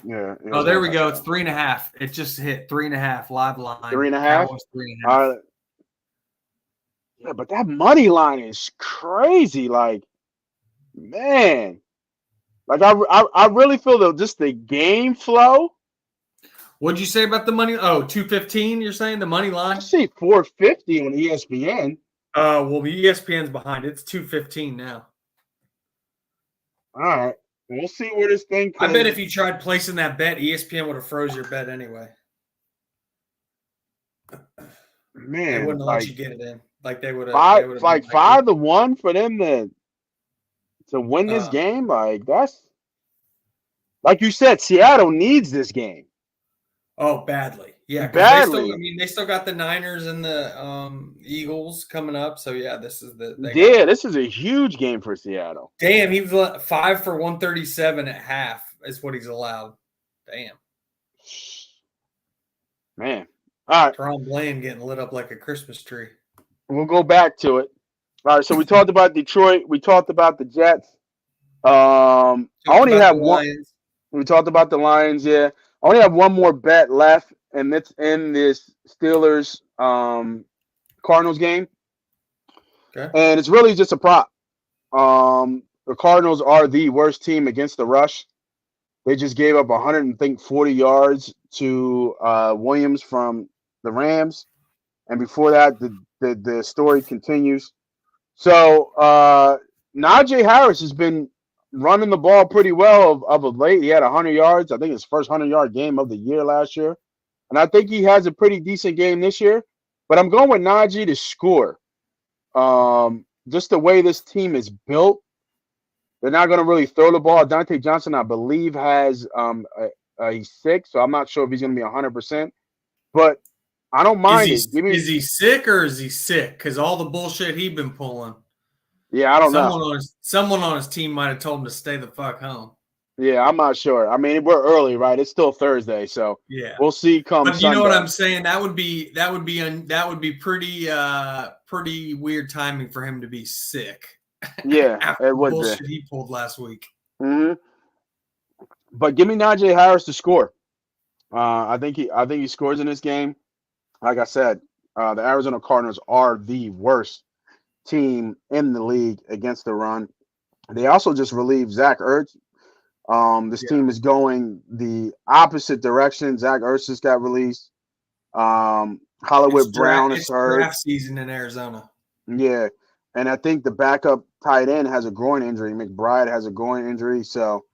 Yeah. Oh, there we go. It's 3.5. It just hit 3.5 live line. 3.5. 3.5. Yeah, but that money line is crazy. Like, man, like I really feel just the game flow. What'd you say about the money? Oh, 215. You're saying the money line? I see 450 on ESPN. Well, the ESPN's behind it. It's 215 now. All right, we'll see where this thing. I bet if you tried placing that bet, ESPN would have froze your bet anyway. Man, they wouldn't let you get it in. Like they would have. 5-1 for them to win this game. Like that's like you said, Seattle needs this game. Oh, badly. Yeah, badly. They still got the Niners and the Eagles coming up. So yeah, this is this is a huge game for Seattle. Damn, he was 5 for 137 at half is what he's allowed. Damn. Man. All right. Ron Bland getting lit up like a Christmas tree. We'll go back to it. All right, so we talked about Detroit. We talked about the Jets. I only have one. Lions. We talked about the Lions, yeah. I only have one more bet left, and it's in this Steelers Cardinals game. Okay. And it's really just a prop. The Cardinals are the worst team against the rush. They just gave up 140 yards to Williams from the Rams. And before that, the story continues. So Najee Harris has been running the ball pretty well of late. He had 100 yards. I think his first 100-yard game of the year last year. And I think he has a pretty decent game this year. But I'm going with Najee to score. Just the way this team is built, they're not going to really throw the ball. Dante Johnson, I believe, has he's sick, so I'm not sure if he's going to be 100%. But I don't mind it. Is he sick or is he sick? Because all the bullshit he's been pulling. Yeah, I don't know. Someone on his team might have told him to stay the fuck home. Yeah, I'm not sure. I mean, we're early, right? It's still Thursday, so Yeah. we'll see come But you know what Sunday. I'm saying? That would be pretty weird timing for him to be sick Yeah, after it the would be. bullshit he pulled last week. Hmm. But give me Najee Harris to score. I think he scores in this game. Like I said, the Arizona Cardinals are the worst team in the league against the run. They also just relieved Zach Ertz. This Yeah, team is going the opposite direction. Zach Ertz just got released. Hollywood Brown is it's hurt. draft season in Arizona. Yeah. And I think the backup tight end has a groin injury. McBride has a groin injury. So,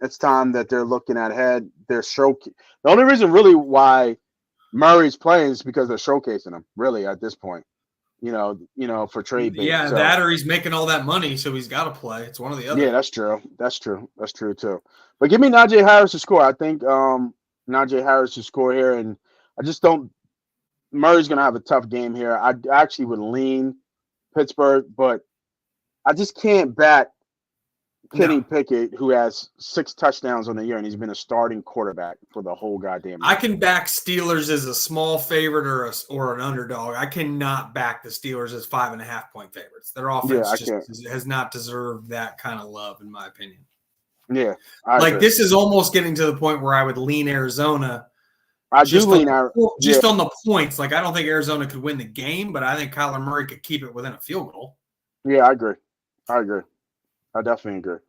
it's time that they're looking ahead. They're the only reason really why Murray's playing is because they're showcasing him, really, at this point, for trade bait. Yeah, So, that or he's making all that money, so he's got to play. It's one or the yeah, other. that's true. That's true. That's true, too. But give me Najee Harris to score. I think Najee Harris to score here. And I just don't. Murray's going to have a tough game here. I actually would lean Pittsburgh, but I just can't back Kenny No, Pickett, who has 6 touchdowns on the year, and he's been a starting quarterback for the whole goddamn I year. can back Steelers as a small favorite or an underdog. I cannot back the Steelers as 5.5 point favorites. Their Yeah, offense I just can't. has not deserved that kind of love, in my opinion. Yeah, I Like, agree. this is almost getting to the point where I would lean Arizona I do just on lean out. Yeah, just on the points. Like, I don't think Arizona could win the game, but I think Kyler Murray could keep it within a field goal. yeah, I agree. I agree. I definitely agree.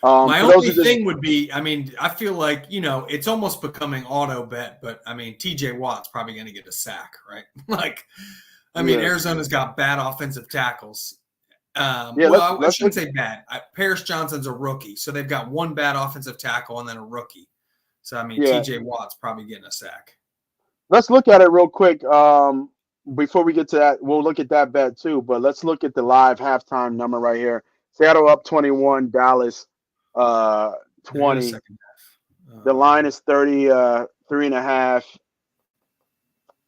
My For those only who just thing would be, I mean, I feel like, it's almost becoming auto bet, but I mean, TJ Watt's probably going to get a sack, right? Like, I mean, yeah, Arizona's got bad offensive tackles. yeah. Well, I Let's shouldn't look. say bad. Paris Johnson's a rookie, so they've got one bad offensive tackle and then a rookie. So, I mean, Yeah, TJ Watt's probably getting a sack. let's look at it real quick. Before we get to that, we'll look at that bet too. But let's look at the live halftime number right here. Seattle up 21, Dallas uh They're in the 20. second half. The line is 33.5.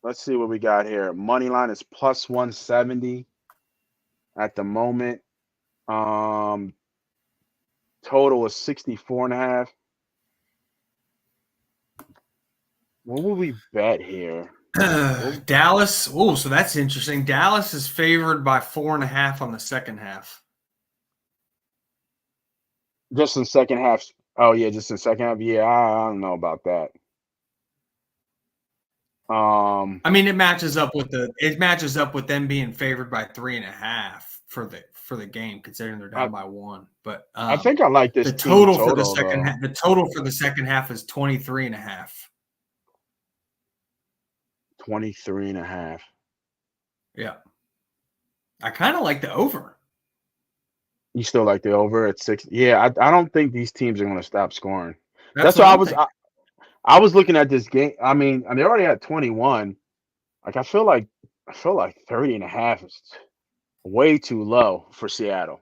Let's see what we got here. Money line is plus 170 at the moment. Um, Total is 64.5. What will we bet here? Dallas. Oh, so that's interesting. Dallas is favored by 4.5 on the second half. Just in second half. Oh yeah, just in second half. Yeah, I don't know about that. I mean, it matches up with them being favored by 3.5 for the game, considering they're I down by 1. But I think I like this team total though. the total for the second half is 23.5. 23.5. Yeah, I kind of like the over. You still like the over at 6? Yeah, I don't think these teams are going to stop scoring. That's That's what why I'm thinking. I was looking at this game. I mean, they already had 21. Like I feel like 30.5 is way too low for Seattle.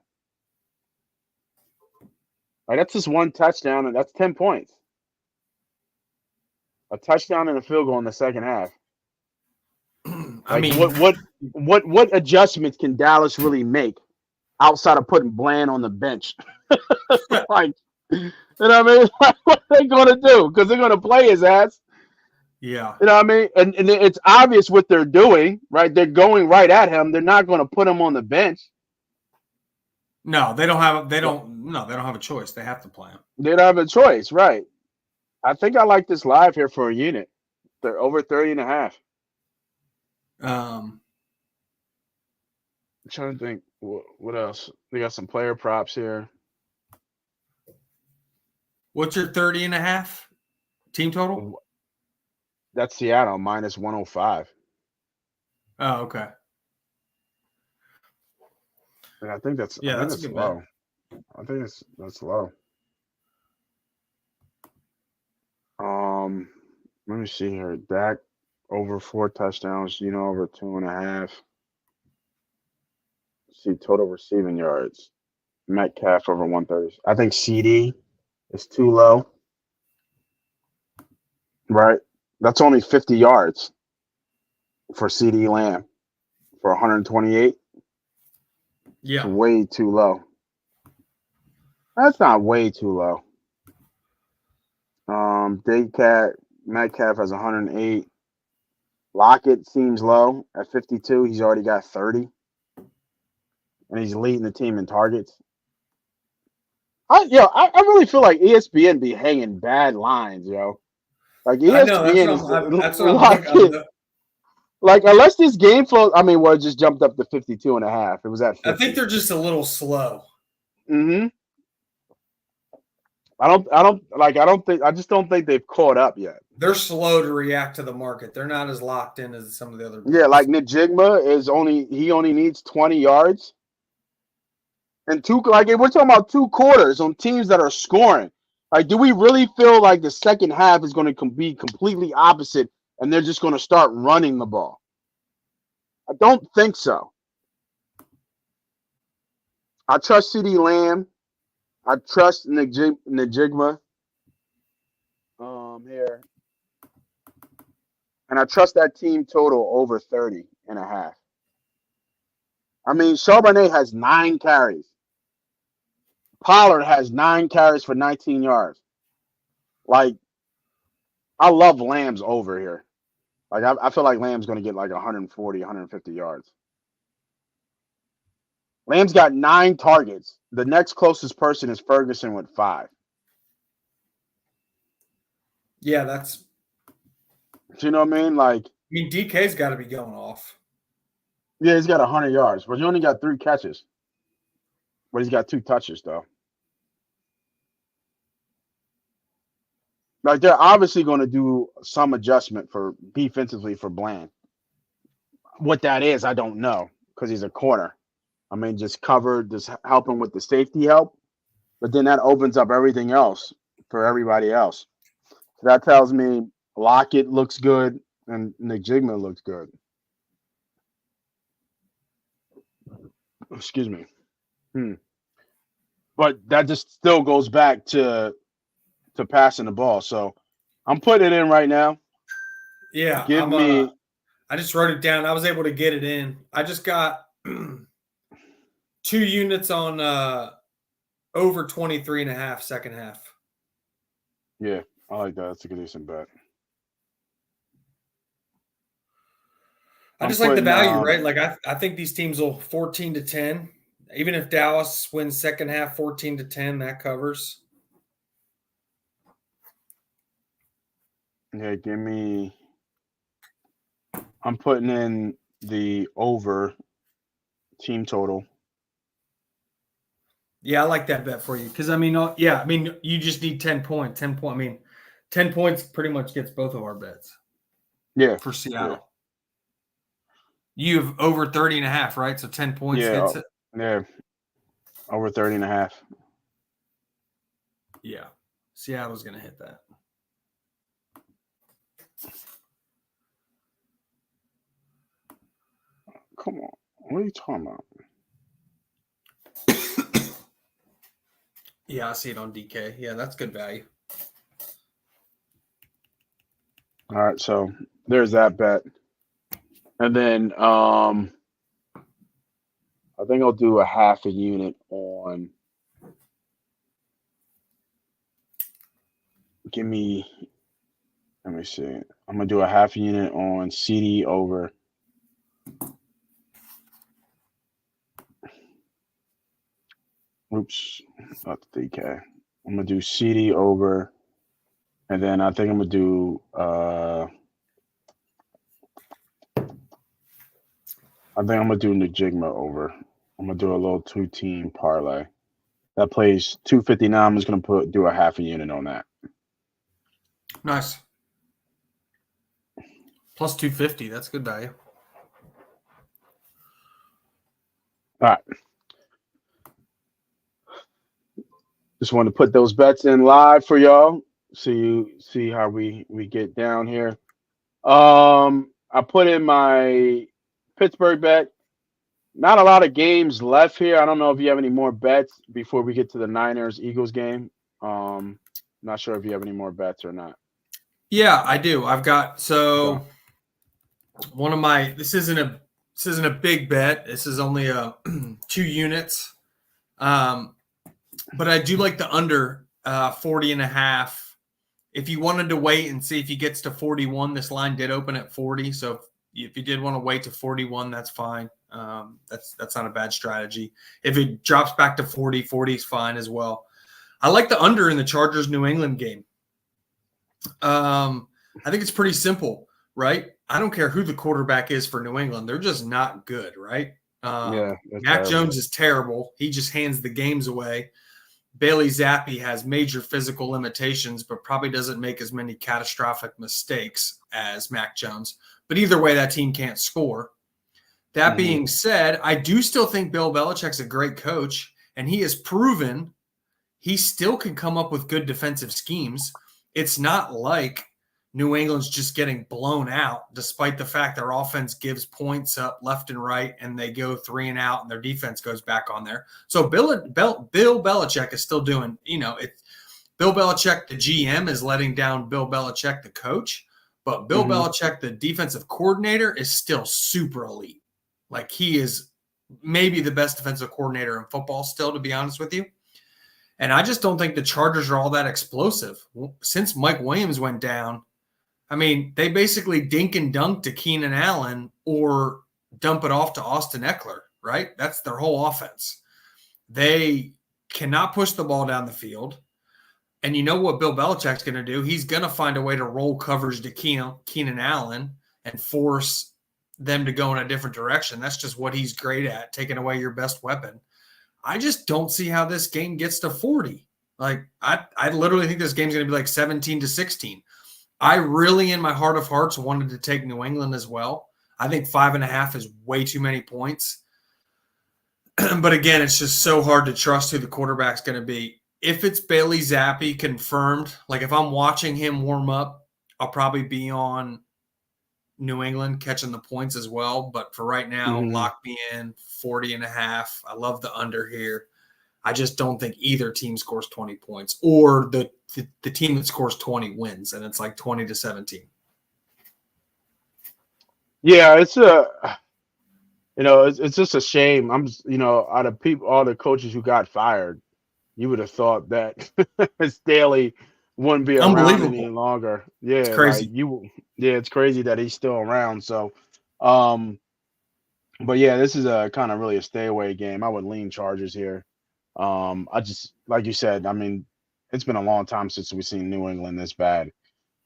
Like that's just one touchdown and that's 10 points. A touchdown and a field goal in the second half. I Like mean, what adjustments can Dallas really make outside of putting Bland on the bench? Like, you know what I mean? What are they going to do? Because they're going to play his ass. yeah. You know what I mean? And it's obvious what they're doing, right? They're going right at him. They're not going to put him on the bench. No, they don't have. They But don't. No, they don't have a choice. They have to play him. they don't have a choice, right? I think I like this live here for a unit. They're over 30.5. Um, I'm trying to think what else. They got some player props here. what's your 30.5 team total? That's Seattle minus 105. Oh, okay. And I Yeah, think that's a that's good bet. low. I think that's low. Um, Let me see here. Dak over 4 touchdowns. Over 2.5. See total receiving yards. Metcalf over 130. I think CD is too low. Right. That's only 50 yards for CD Lamb for 128. It's Yeah. way too low. That's not way too low. Metcalf has 108. Lockett seems low at 52. He's already got 30, and he's leading the team in targets. I really feel like ESPN be hanging bad lines, yo. Like I know ESPN is that's what I'm like looking. like unless this game flow. I mean, well, it just jumped up to 52 and a half. It was at I think 50. they're just a little slow. Mm-hmm. I just don't think they've caught up yet. They're slow to react to the market. They're not as locked in as some of the other Yeah, books. like Najigma he only needs 20 yards. And we're talking about 2 quarters on teams that are scoring. Like, do we really feel like the second half is going to be completely opposite and they're just going to start running the ball? I don't think so. I trust CeeDee Lamb. I trust Najigma here. And I trust that team total over 30 and a half. I mean, Charbonnet has 9 carries. Pollard has 9 carries for 19 yards. Like, I love Lamb's over here. Like, I feel like Lamb's going to get like 140, 150 yards. Lamb's got 9 targets. The next closest person is Ferguson with 5. Yeah, that's. Do you know what I mean? Like, I mean, DK's got to be going off. yeah, he's got 100 yards, but he only got 3 catches. But he's got 2 touches, though. Like, they're obviously going to do some adjustment for defensively for Bland. What that is, I don't know, because he's a corner. I mean, just help him with the safety help. But then that opens up everything else for everybody else. So that tells me Lockett looks good and Najigma looks good. Excuse me. But that just still goes back to passing the ball. So I'm putting it in right now. Yeah, I just wrote it down. I was able to get it in. I just got 2 units on over 23 and a half second half. Yeah, I like that. That's a good decent bet. I just like the value, right? Like I think these teams will 14-10. Even if Dallas wins second half 14-10, that covers. Yeah, I'm putting in the over team total. Yeah, I like that bet for you because you just need 10 points. 10 point. I mean, 10 points pretty much gets both of our bets. Yeah, for Seattle. Yeah. You have over 30 and a half, right? So 10 points hits it. Yeah, over 30 and a half. Yeah, Seattle's going to hit that. Come on. What are you talking about? Yeah, I see it on DK. Yeah, that's good value. All right, so there's that bet. And then I think I'll do a half a unit on let me see. I'm going to do a half a unit on CD over oops, not the DK. I'm going to do CD over, and then I think I'm going to do Najigma over. I'm going to do a little 2-team parlay. That plays 259. I'm just going to do a half a unit on that. Nice. Plus 250. That's good value. All right. Just want to put those bets in live for y'all so you see how we get down here. I put in my Pittsburgh bet. Not a lot of games left here. I don't know if you have any more bets before we get to the Niners-Eagles game. Not sure if you have any more bets or not. Yeah, I do. I've got one of my. This isn't a big bet. This is only 2 units. But I do like the under 40.5. If you wanted to wait and see if he gets to 41, this line did open at 40. So if you did want to wait to 41, that's fine. That's not a bad strategy. If it drops back to 40, 40 is fine as well. I like the under in the Chargers New England game. I think it's pretty simple, right? I don't care who the quarterback is for New England. They're just not good, right? Mac terrible. Jones is terrible. He just hands the games away. Bailey Zappi has major physical limitations, but probably doesn't make as many catastrophic mistakes as Mac Jones. But either way, that team can't score. That being said, I do still think Bill Belichick's a great coach, and he has proven he still can come up with good defensive schemes. It's not like New England's just getting blown out, despite the fact their offense gives points up left and right, and they go 3 and out, and their defense goes back on there. So Bill Belichick is still doing, Bill Belichick, the GM, is letting down Bill Belichick, the coach, but Bill Belichick, the defensive coordinator, is still super elite. Like, he is maybe the best defensive coordinator in football still, to be honest with you. And I just don't think the Chargers are all that explosive. Since Mike Williams went down, I mean, they basically dink and dunk to Keenan Allen or dump it off to Austin Eckler, right? That's their whole offense. They cannot push the ball down the field. And you know what Bill Belichick's going to do? He's going to find a way to roll coverage to Keenan Allen and force them to go in a different direction. That's just what he's great at, taking away your best weapon. I just don't see how this game gets to 40. Like, I literally think this game's going to be like 17-16. I really, in my heart of hearts, wanted to take New England as well. I think 5.5 is way too many points. But again, it's just so hard to trust who the quarterback's going to be. If it's Bailey Zappi confirmed, like if I'm watching him warm up, I'll probably be on New England catching the points as well. But for right now, lock me in 40.5. I love the under here. I just don't think either team scores 20 points, or the team that scores 20 wins, and it's like 20-17. Yeah, it's just a shame. Out of all the coaches who got fired, you would have thought that Staley wouldn't be around any longer. Yeah, it's crazy. It's crazy that he's still around. So, but yeah, this is a kind of really a stay away game. I would lean Chargers here. I just, like you said, I mean, it's been a long time since we've seen New England this bad.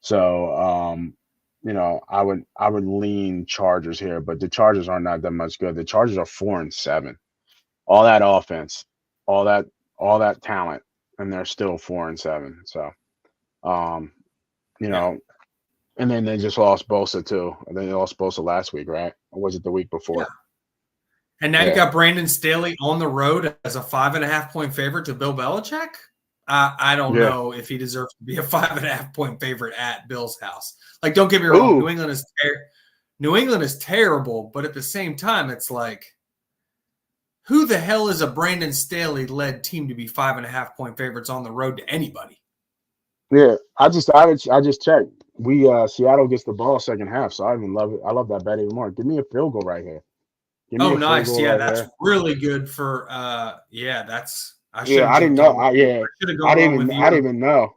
So, I would lean Chargers here, but the Chargers are not that much good. The Chargers are 4-7. All that offense, all that talent, and they're still 4-7. So, and then they just lost Bosa too. And then they lost Bosa last week, right? Or was it the week before? Yeah. And now you got Brandon Staley on the road as a 5.5-point favorite to Bill Belichick. I don't know if he deserves to be a 5.5-point favorite at Bill's house. Like, don't get me wrong, New England is terrible, but at the same time, it's like, who the hell is a Brandon Staley-led team to be 5.5-point favorites on the road to anybody? Yeah, I just checked. We Seattle gets the ball second half, so I even love it. I love that bet even more. Give me a field goal right here. Oh, nice. Yeah, that's really good for that's I didn't know. I didn't even know.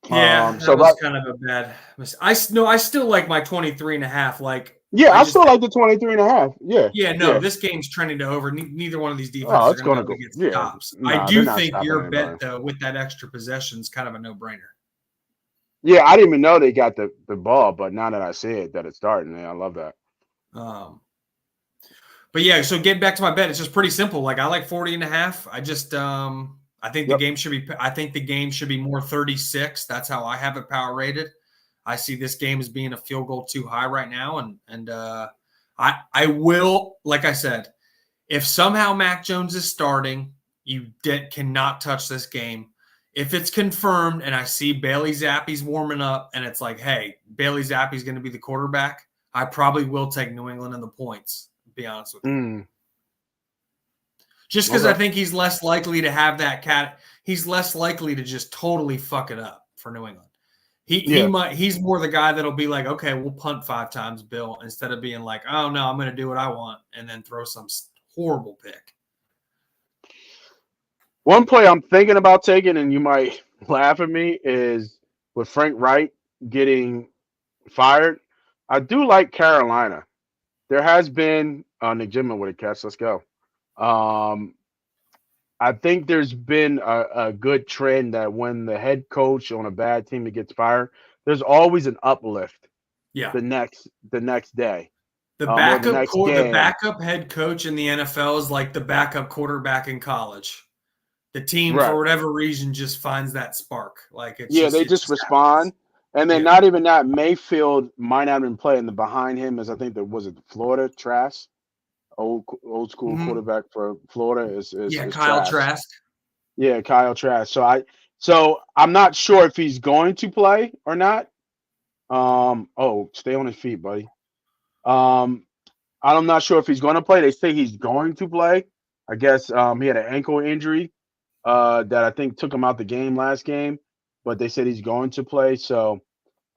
Yeah, that was kind of a bad mistake. I still like my 23.5. Like, I still like the 23.5. Yeah. Yeah, no, this game's trending to over. Neither one of these defenses are going to go against stops. I do think your bet, though, with that extra possession is kind of a no-brainer. Yeah, I didn't even know they got the ball, but now that I see it, that it's starting, I love that. But yeah, so getting back to my bet, it's just pretty simple. Like, I like 40.5. I just I think the game should be more 36. That's how I have it power rated. I see this game as being a field goal too high right now, and I will, like I said, if somehow Mac Jones is starting, you cannot touch this game. If it's confirmed and I see Bailey Zappi's warming up and it's like, hey, Bailey Zappi's going to be the quarterback, I probably will take New England in the points, to be honest with you. Just because I think he's less likely to have that he's less likely to just totally fuck it up for New England. He's more the guy that'll be like, okay, we'll punt 5 times, Bill, instead of being like, oh no, I'm going to do what I want and then throw some horrible pick. One play I'm thinking about taking, and you might laugh at me, is with Frank Wright getting fired. I do like Carolina. There has been Nick Jimmer with a catch. Let's go. Um, I think there's been a good trend that when the head coach on a bad team that gets fired, there's always an uplift Yeah. the next day The or the next the game. backup head coach in the NFL is like the backup quarterback in college. The team, for Right. whatever reason, just finds that spark. Like Yeah, they it just just happens. respond. And then Yeah. not even that, Mayfield might not have been playing. The behind him is I think that was it Florida Trask, old school Mhm. quarterback for Florida Yeah, is Kyle Trask. Trask. Yeah, Kyle Trask. So I'm not sure if he's going to play or not. Stay on his feet, buddy. Um, I'm not sure if he's going to play. They say he's going to play. I guess he had an ankle injury that I think took him out the game last game, but they said he's going to play. So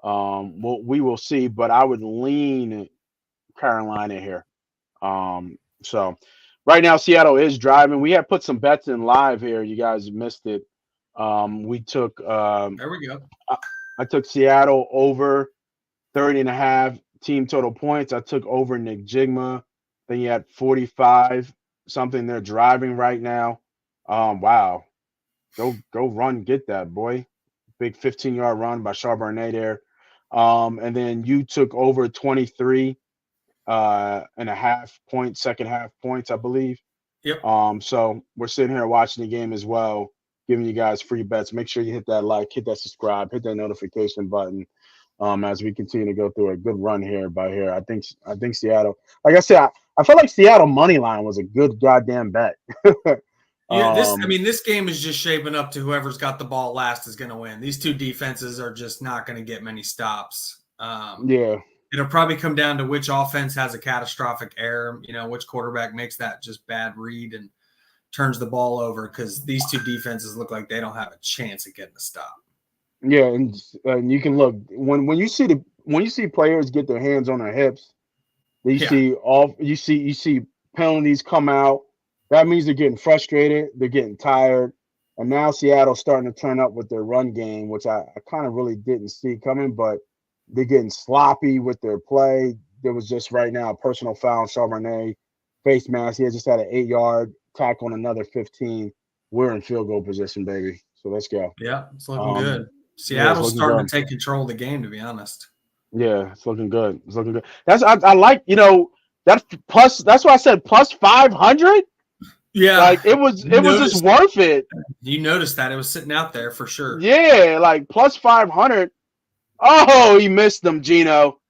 we will see. But I would lean Carolina here. So right now Seattle is driving. We had put some bets in live here. You guys missed it. We took There we go. I, I took Seattle over 30 and a half team total points. I took over Nick Jigma. Then you had 45 something. They're driving right now. Wow. Go run, get that boy. Big 15-yard run by Charbonnet there. And then you took over 23 and a half point, second half points, I believe. Yep. So we're sitting here watching the game as well, giving you guys free bets. Make sure you hit that like, hit that subscribe, hit that notification button. As we continue to go through a good run here by here. I think Seattle, like I said, I felt like Seattle money line was a good goddamn bet. Yeah, um, this game is just shaping up to whoever's got the ball last is going to win. These two defenses are just not going to get many stops. yeah, It'll probably come down to which offense has a catastrophic error, which quarterback makes that just bad read and turns the ball over, because these two defenses look like they don't have a chance at getting a stop. yeah, and you can look when you see players get their hands on their hips. Yeah. You see penalties come out. That means they're getting frustrated, they're getting tired. And now Seattle's starting to turn up with their run game, which I kind of really didn't see coming, but they're getting sloppy with their play. There was just right now a personal foul on Charbonnet, face mask. He had just had an 8-yard tackle on another 15. We're in field goal position, baby. So let's go. Yeah, it's looking good. Um, yeah, it's Seattle's looking starting good. to take control of the game, to be honest. Yeah, it's looking good. It's looking good. I like that plus. That's why I said plus 500. Yeah, Like it was just worth it. you noticed that it was sitting out there for sure. Yeah, like plus 500. Oh, he missed them, Gino.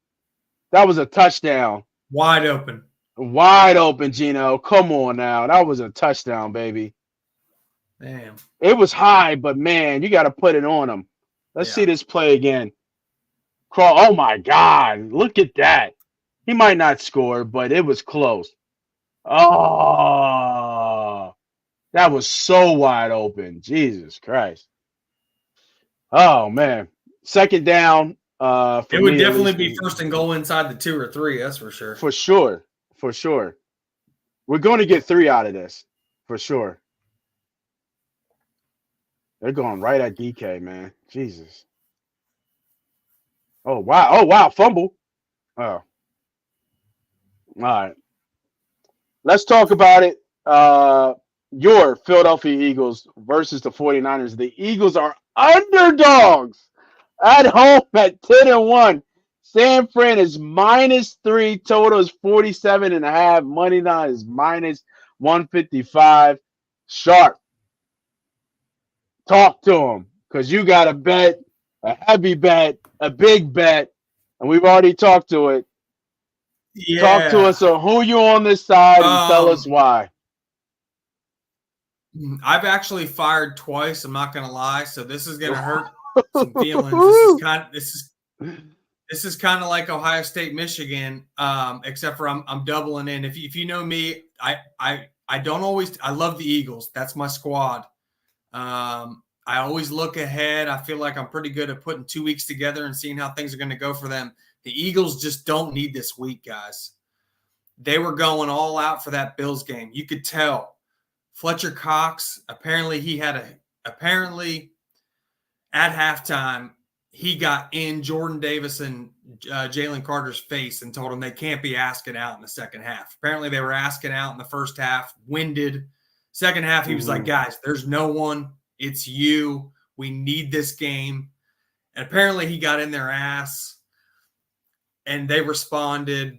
That was a touchdown. Wide open. Wide open, Gino. Come on now. That was a touchdown, baby. Damn. It was high, but man, you got to put it on him. Let's see Yeah. this play again. Crawl. Oh my God. Look at that. He might not score, but it was close. Oh, that was so wide open. Jesus Christ. Oh man. Second down, for It would me at definitely least. be first and goal inside the 2 or 3, that's for sure. For sure. For sure. We're going to get 3 out of this. For sure. They're going right at DK, man. Jesus. Oh wow. Oh wow. Fumble. Oh. All right. Let's talk about it. Your Philadelphia Eagles versus the 49ers. The Eagles are underdogs at home at 10-1. San Fran is -3. Total is 47.5. Money line is -155. Sharp. Talk to them because you got a bet, a heavy bet, a big bet, and we've already talked to it. Talk to Yeah. us on who you on this side and tell us Um, why. I've actually fired twice, I'm not going to lie, so this is going to hurt some feelings. This is kind of like Ohio State, Michigan, except for I'm doubling in. If you know me, I don't always. I love the Eagles. That's my squad. I always look ahead. I feel like I'm pretty good at putting 2 weeks together and seeing how things are going to go for them. The Eagles just don't need this week, guys. They were going all out for that Bills game. You could tell Fletcher Cox, apparently at halftime, he got in Jordan Davis and Jalen Carter's face and told him they can't be asking out in the second half. Apparently they were asking out in the first half, winded. Second half, he was like, guys, there's no one. It's you. We need this game. And apparently he got in their ass and they responded.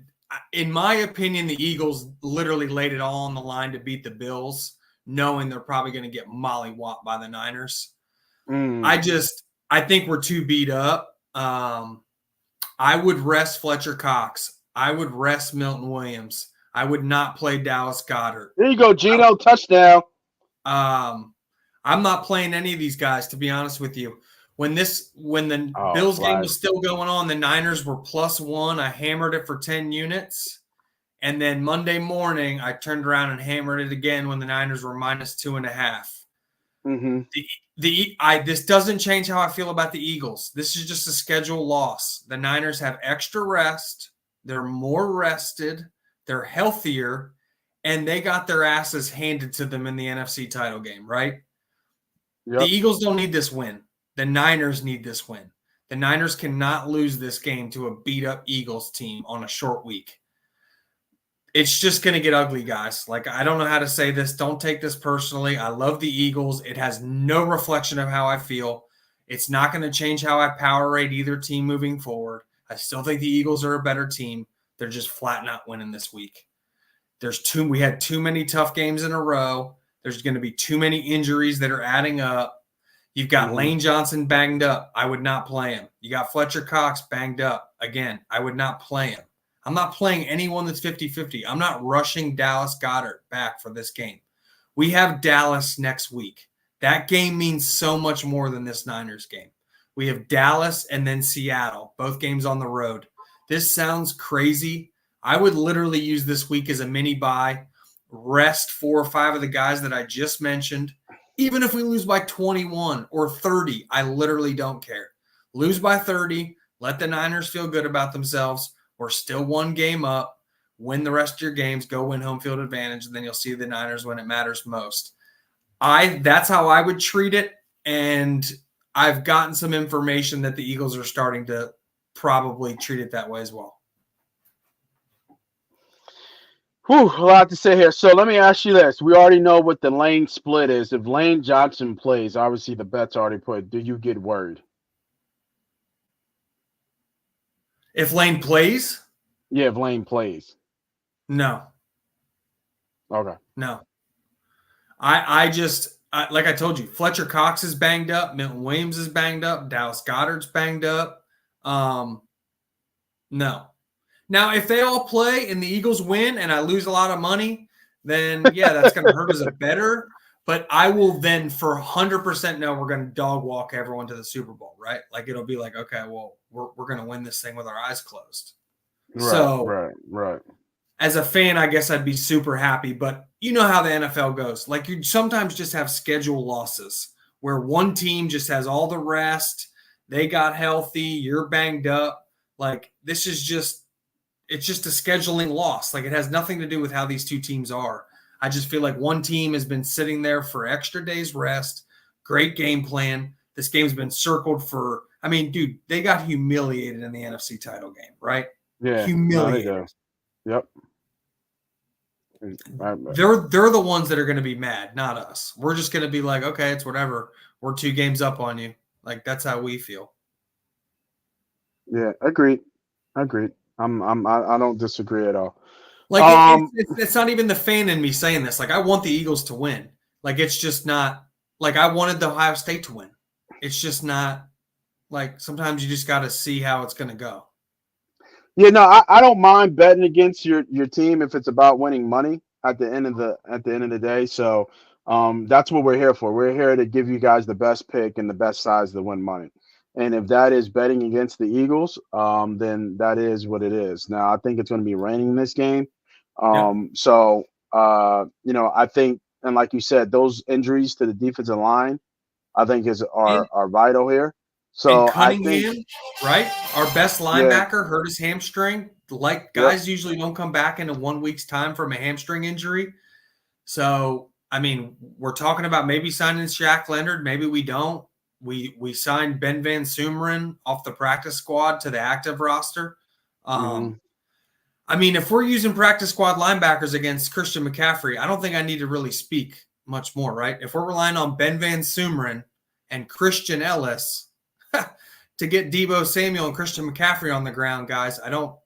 In my opinion, the Eagles literally laid it all on the line to beat the Bills, knowing they're probably going to get mollywopped by the Niners. I think we're too beat up. I would rest Fletcher Cox. I would rest Milton Williams. I would not play Dallas Goedert. There you go, Gino. Touchdown. I'm not playing any of these guys, to be honest with you. When the Bills game was still going on, the Niners were +1. I hammered it for 10 units. And then Monday morning, I turned around and hammered it again when the Niners were -2.5. This doesn't change how I feel about the Eagles. This is just a schedule loss. The Niners have extra rest. They're more rested. They're healthier. And they got their asses handed to them in the NFC title game, right? Yep. The Eagles don't need this win. The Niners need this win. The Niners cannot lose this game to a beat-up Eagles team on a short week. It's just going to get ugly, guys. Like, I don't know how to say this. Don't take this personally. I love the Eagles. It has no reflection of how I feel. It's not going to change how I power rate either team moving forward. I still think the Eagles are a better team. They're just flat not winning this week. We had too many tough games in a row. There's going to be too many injuries that are adding up. You've got Lane Johnson banged up. I would not play him. You got Fletcher Cox banged up. Again, I would not play him. I'm not playing anyone that's 50-50. I'm not rushing Dallas Goedert back for this game. We have Dallas next week. That game means so much more than this Niners game. We have Dallas and then Seattle, both games on the road. This sounds crazy. I would literally use this week as a mini bye, rest 4 or 5 of the guys that I just mentioned. Even if we lose by 21 or 30, I literally don't care. Lose by 30, let the Niners feel good about themselves. We're still 1 game up. Win the rest of your games. Go win home field advantage, and then you'll see the Niners when it matters most. That's how I would treat it, and I've gotten some information that the Eagles are starting to probably treat it that way as well. Whew, a lot to say here. So let me ask you this. We already know what the Lane split is. If Lane Johnson plays, obviously the bet's already put. Do you get worried? If Lane plays? Yeah, if Lane plays. No. Okay. No. I like I told you, Fletcher Cox is banged up. Milton Williams is banged up. Dallas Goedert's banged up. No. Now, if they all play and the Eagles win and I lose a lot of money, then, yeah, that's going to hurt as a bettor. But I will then for 100% know we're going to dog walk everyone to the Super Bowl, right? Like, it'll be like, okay, well, we're going to win this thing with our eyes closed. Right. As a fan, I guess I'd be super happy. But you know how the NFL goes. Like, you sometimes just have schedule losses where one team just has all the rest. They got healthy. You're banged up. Like, this is just – it's just a scheduling loss. Like, it has nothing to do with how these two teams are. I just feel like one team has been sitting there for extra days rest. Great game plan. This game's been circled for – I mean, dude, they got humiliated in the NFC title game, right? Yeah. Humiliated. Yep. They're the ones that are going to be mad, not us. We're just going to be like, okay, it's whatever. We're 2 games up on you. Like, that's how we feel. Yeah, agreed. I don't disagree at all. Like, it's not even the fan in me saying this. Like, I want the Eagles to win. Like, it's just not – like, I wanted the Ohio State to win. It's just not – like, sometimes you just got to see how it's going to go. Yeah, no, I don't mind betting against your team if it's about winning money at the end of the day. So that's what we're here for. We're here to give you guys the best pick and the best size to win money. And if that is betting against the Eagles, then that is what it is. Now, I think it's going to be raining in this game. So, I think, and like you said, those injuries to the defensive line, I think are vital here. So and Cunningham, I think, right? Our best linebacker hurt his hamstring. Like, guys usually don't come back in 1 week's time from a hamstring injury. So, I mean, we're talking about maybe signing Shaq Leonard. Maybe we don't. We signed Ben Van Sumeren off the practice squad to the active roster. Mhm. I mean, if we're using practice squad linebackers against Christian McCaffrey, I don't think I need to really speak much more, right? If we're relying on Ben Van Sumeren and Christian Ellis to get Deebo Samuel and Christian McCaffrey on the ground, guys, I don't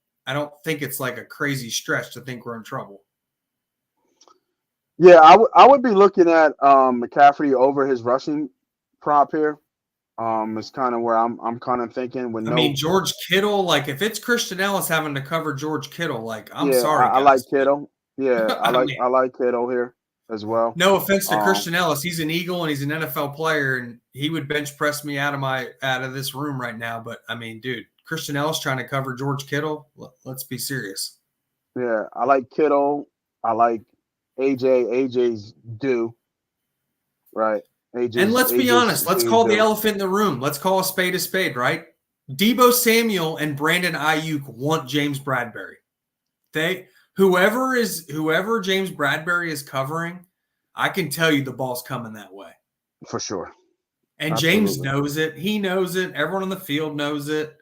think it's like a crazy stretch to think we're in trouble. Yeah, I would be looking at McCaffrey over his rushing prop here. It's kind of where I'm kind of thinking with I mean, George Kittle, like if it's Christian Ellis having to cover George Kittle, like I'm yeah, sorry, I like guys. Kittle. Yeah, I mean, I like Kittle here as well. no offense to Um, Christian Ellis, he's an Eagle and he's an NFL player, and he would bench press me out of this room right now. But I mean, dude, Christian Ellis trying to cover George Kittle. Let's be serious. yeah, I like Kittle. I like AJ. AJ's due, right? And let's be honest, let's call the due. elephant in the room. Let's call a spade, right? Deebo Samuel and Brandon Ayuk want James Bradbury. Whoever James Bradbury is covering, I can tell you the ball's coming that way. For sure. And Absolutely. James knows it. He knows it. Everyone on the field knows it.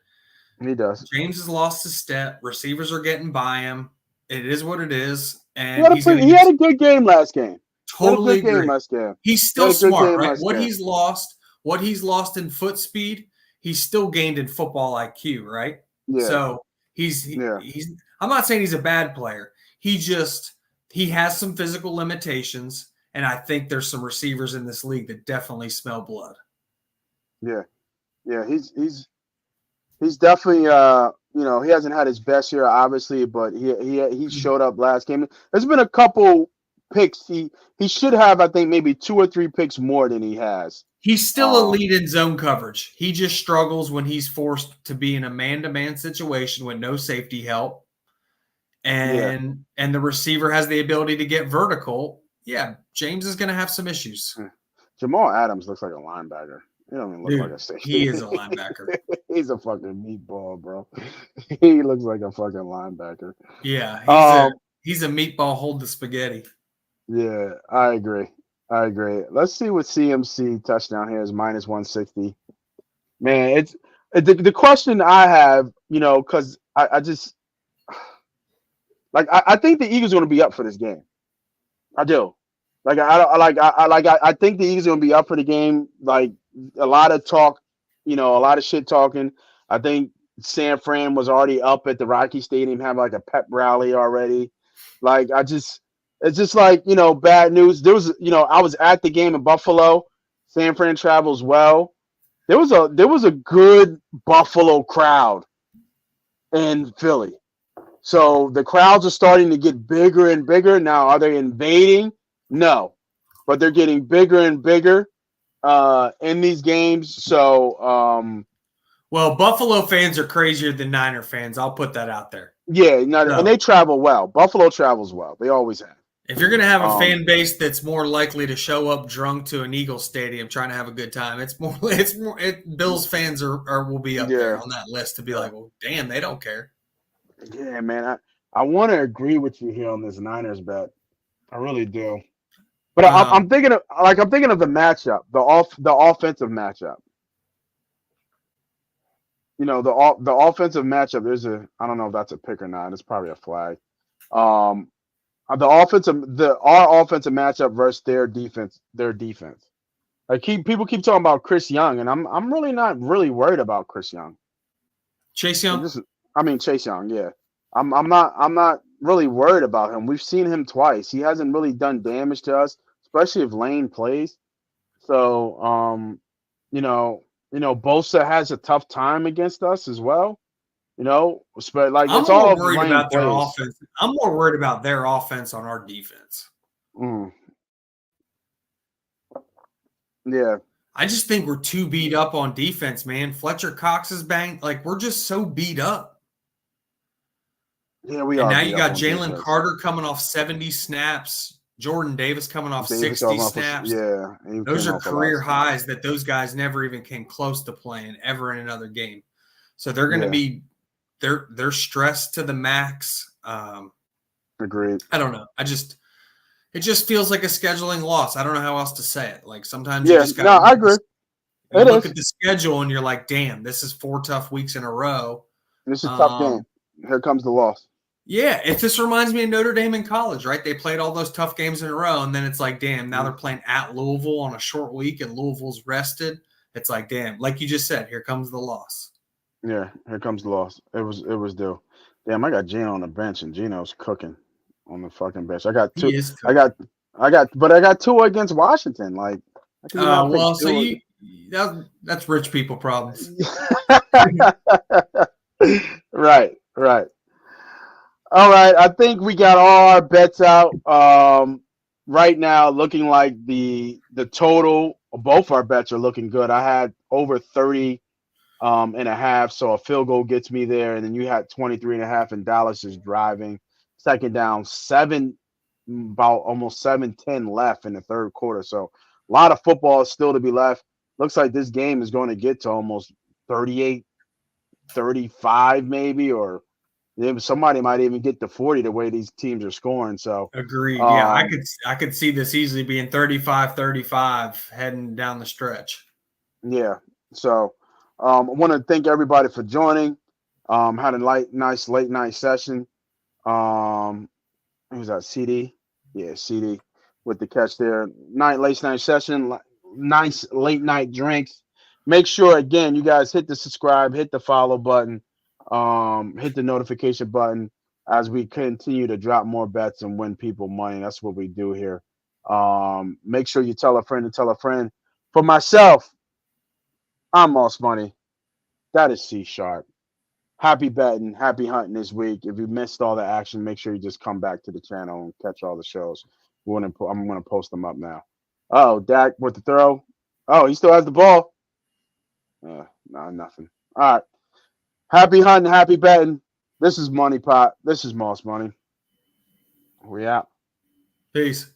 He does. James has lost his step. Receivers are getting by him. It is what it is. And He had a good game last game. Totally agree. He's still smart, right? What he's lost in foot speed, he's still gained in football IQ, right? Yeah. So he's I'm not saying he's a bad player. He has some physical limitations, and I think there's some receivers in this league that definitely smell blood. Yeah. Yeah, he's definitely he hasn't had his best year obviously, but he showed up last game. There's been a couple picks. He should have, I think, maybe 2 or 3 picks more than he has. He's still elite in zone coverage. He just struggles when he's forced to be in a man-to-man situation with no safety help. And the receiver has the ability to get vertical. Yeah, James is going to have some issues. Jamal Adams looks like a linebacker. He don't even look like a safety. He is a linebacker. He's a fucking meatball, bro. He looks like a fucking linebacker. Yeah, he's a meatball. Hold the spaghetti. Yeah, I agree. Let's see what CMC touchdown here is minus 160. Man, it's the question I have, because I just I think the Eagles are going to be up for this game. I do. I think the Eagles are going to be up for the game. Like a lot of talk, a lot of shit talking. I think San Fran was already up at the Rocky Stadium, having like a pep rally already. It's just like, bad news. There was, I was at the game in Buffalo. San Fran travels well. There was a good Buffalo crowd in Philly. So the crowds are starting to get bigger and bigger. Now, are they invading? No. But they're getting bigger and bigger in these games. So well, Buffalo fans are crazier than Niner fans. I'll put that out there. Yeah, and they travel well. Buffalo travels well. They always have. If you're going to have a fan base that's more likely to show up drunk to an Eagles stadium trying to have a good time, Bills fans will be up there on that list to be like, well, damn, they don't care. Yeah, man, I want to agree with you here on this Niners bet. I really do. But I'm thinking of the matchup, the offensive matchup. The offensive matchup. I don't know if that's a pick or not. It's probably a flag. Our offensive matchup versus their defense. People keep talking about Chris Young, and I'm really not really worried about Chris Young. Chase Young. Chase Young. Yeah, I'm not really worried about him. We've seen him twice. He hasn't really done damage to us, especially if Lane plays. So Bosa has a tough time against us as well. But it's all worried about their offense. I'm more worried about their offense on our defense. Yeah. I just think we're too beat up on defense, man. Fletcher Cox is banged. Like, we're just so beat up. Yeah, we are. And now you got Jalen Carter coming off 70 snaps. Jordan Davis coming off 60 snaps. Those are career highs that those guys never even came close to playing ever in another game. So they're going to be they're stressed to the max. Agreed. I don't know. It just feels like a scheduling loss. I don't know how else to say it. Like sometimes you Yeah, just got no, to I agree. you It look is. at the schedule and you're like, damn, this is 4 tough weeks in a row. This is a tough game. Um, Here comes the loss. yeah, it just reminds me of Notre Dame in college, right? They played all those tough games in a row, and then it's like, damn, now they're playing at Louisville on a short week, and Louisville's rested. It's like, damn, like you just said, here comes the loss. Yeah, here comes the loss. It was due. Damn, I got Gino on the bench, and Gino's cooking on the fucking bench. I got He two. is I cooking. got, but I got Tua against Washington. Like, how can you not pick Well, so Tua? that's rich people problems. Right, right. All right, I think we got all our bets out. Right now, looking like the total, both our bets are looking good. I had over 30 and a half, so a field goal gets me there, and then you had 23 and a half, and Dallas is driving. Second down, about almost 7:10 left in the third quarter. So a lot of football is still to be left. Looks like this game is going to get to almost 38, 35 maybe, or somebody might even get to 40 the way these teams are scoring. So, Agreed. Yeah, um, I could see this easily being 35-35 heading down the stretch. yeah. So, I want to thank everybody for joining. Had a nice late night session. Who's that? CD? Yeah, CD with the catch there. Late night session. Nice late night drinks. Make sure again, you guys hit the subscribe, hit the follow button, hit the notification button as we continue to drop more bets and win people money. That's what we do here. Make sure you tell a friend to tell a friend. For myself, I'm Moss Money. That is C Sharp. Happy betting, happy hunting this week. If you missed all the action, make sure you just come back to the channel and catch all the shows. I'm going to post them up now. Oh, Dak with the throw. Oh, he still has the ball. Nah, nothing. All right. Happy hunting, happy betting. This is Money Pot. This is Moss Money. We out. Peace.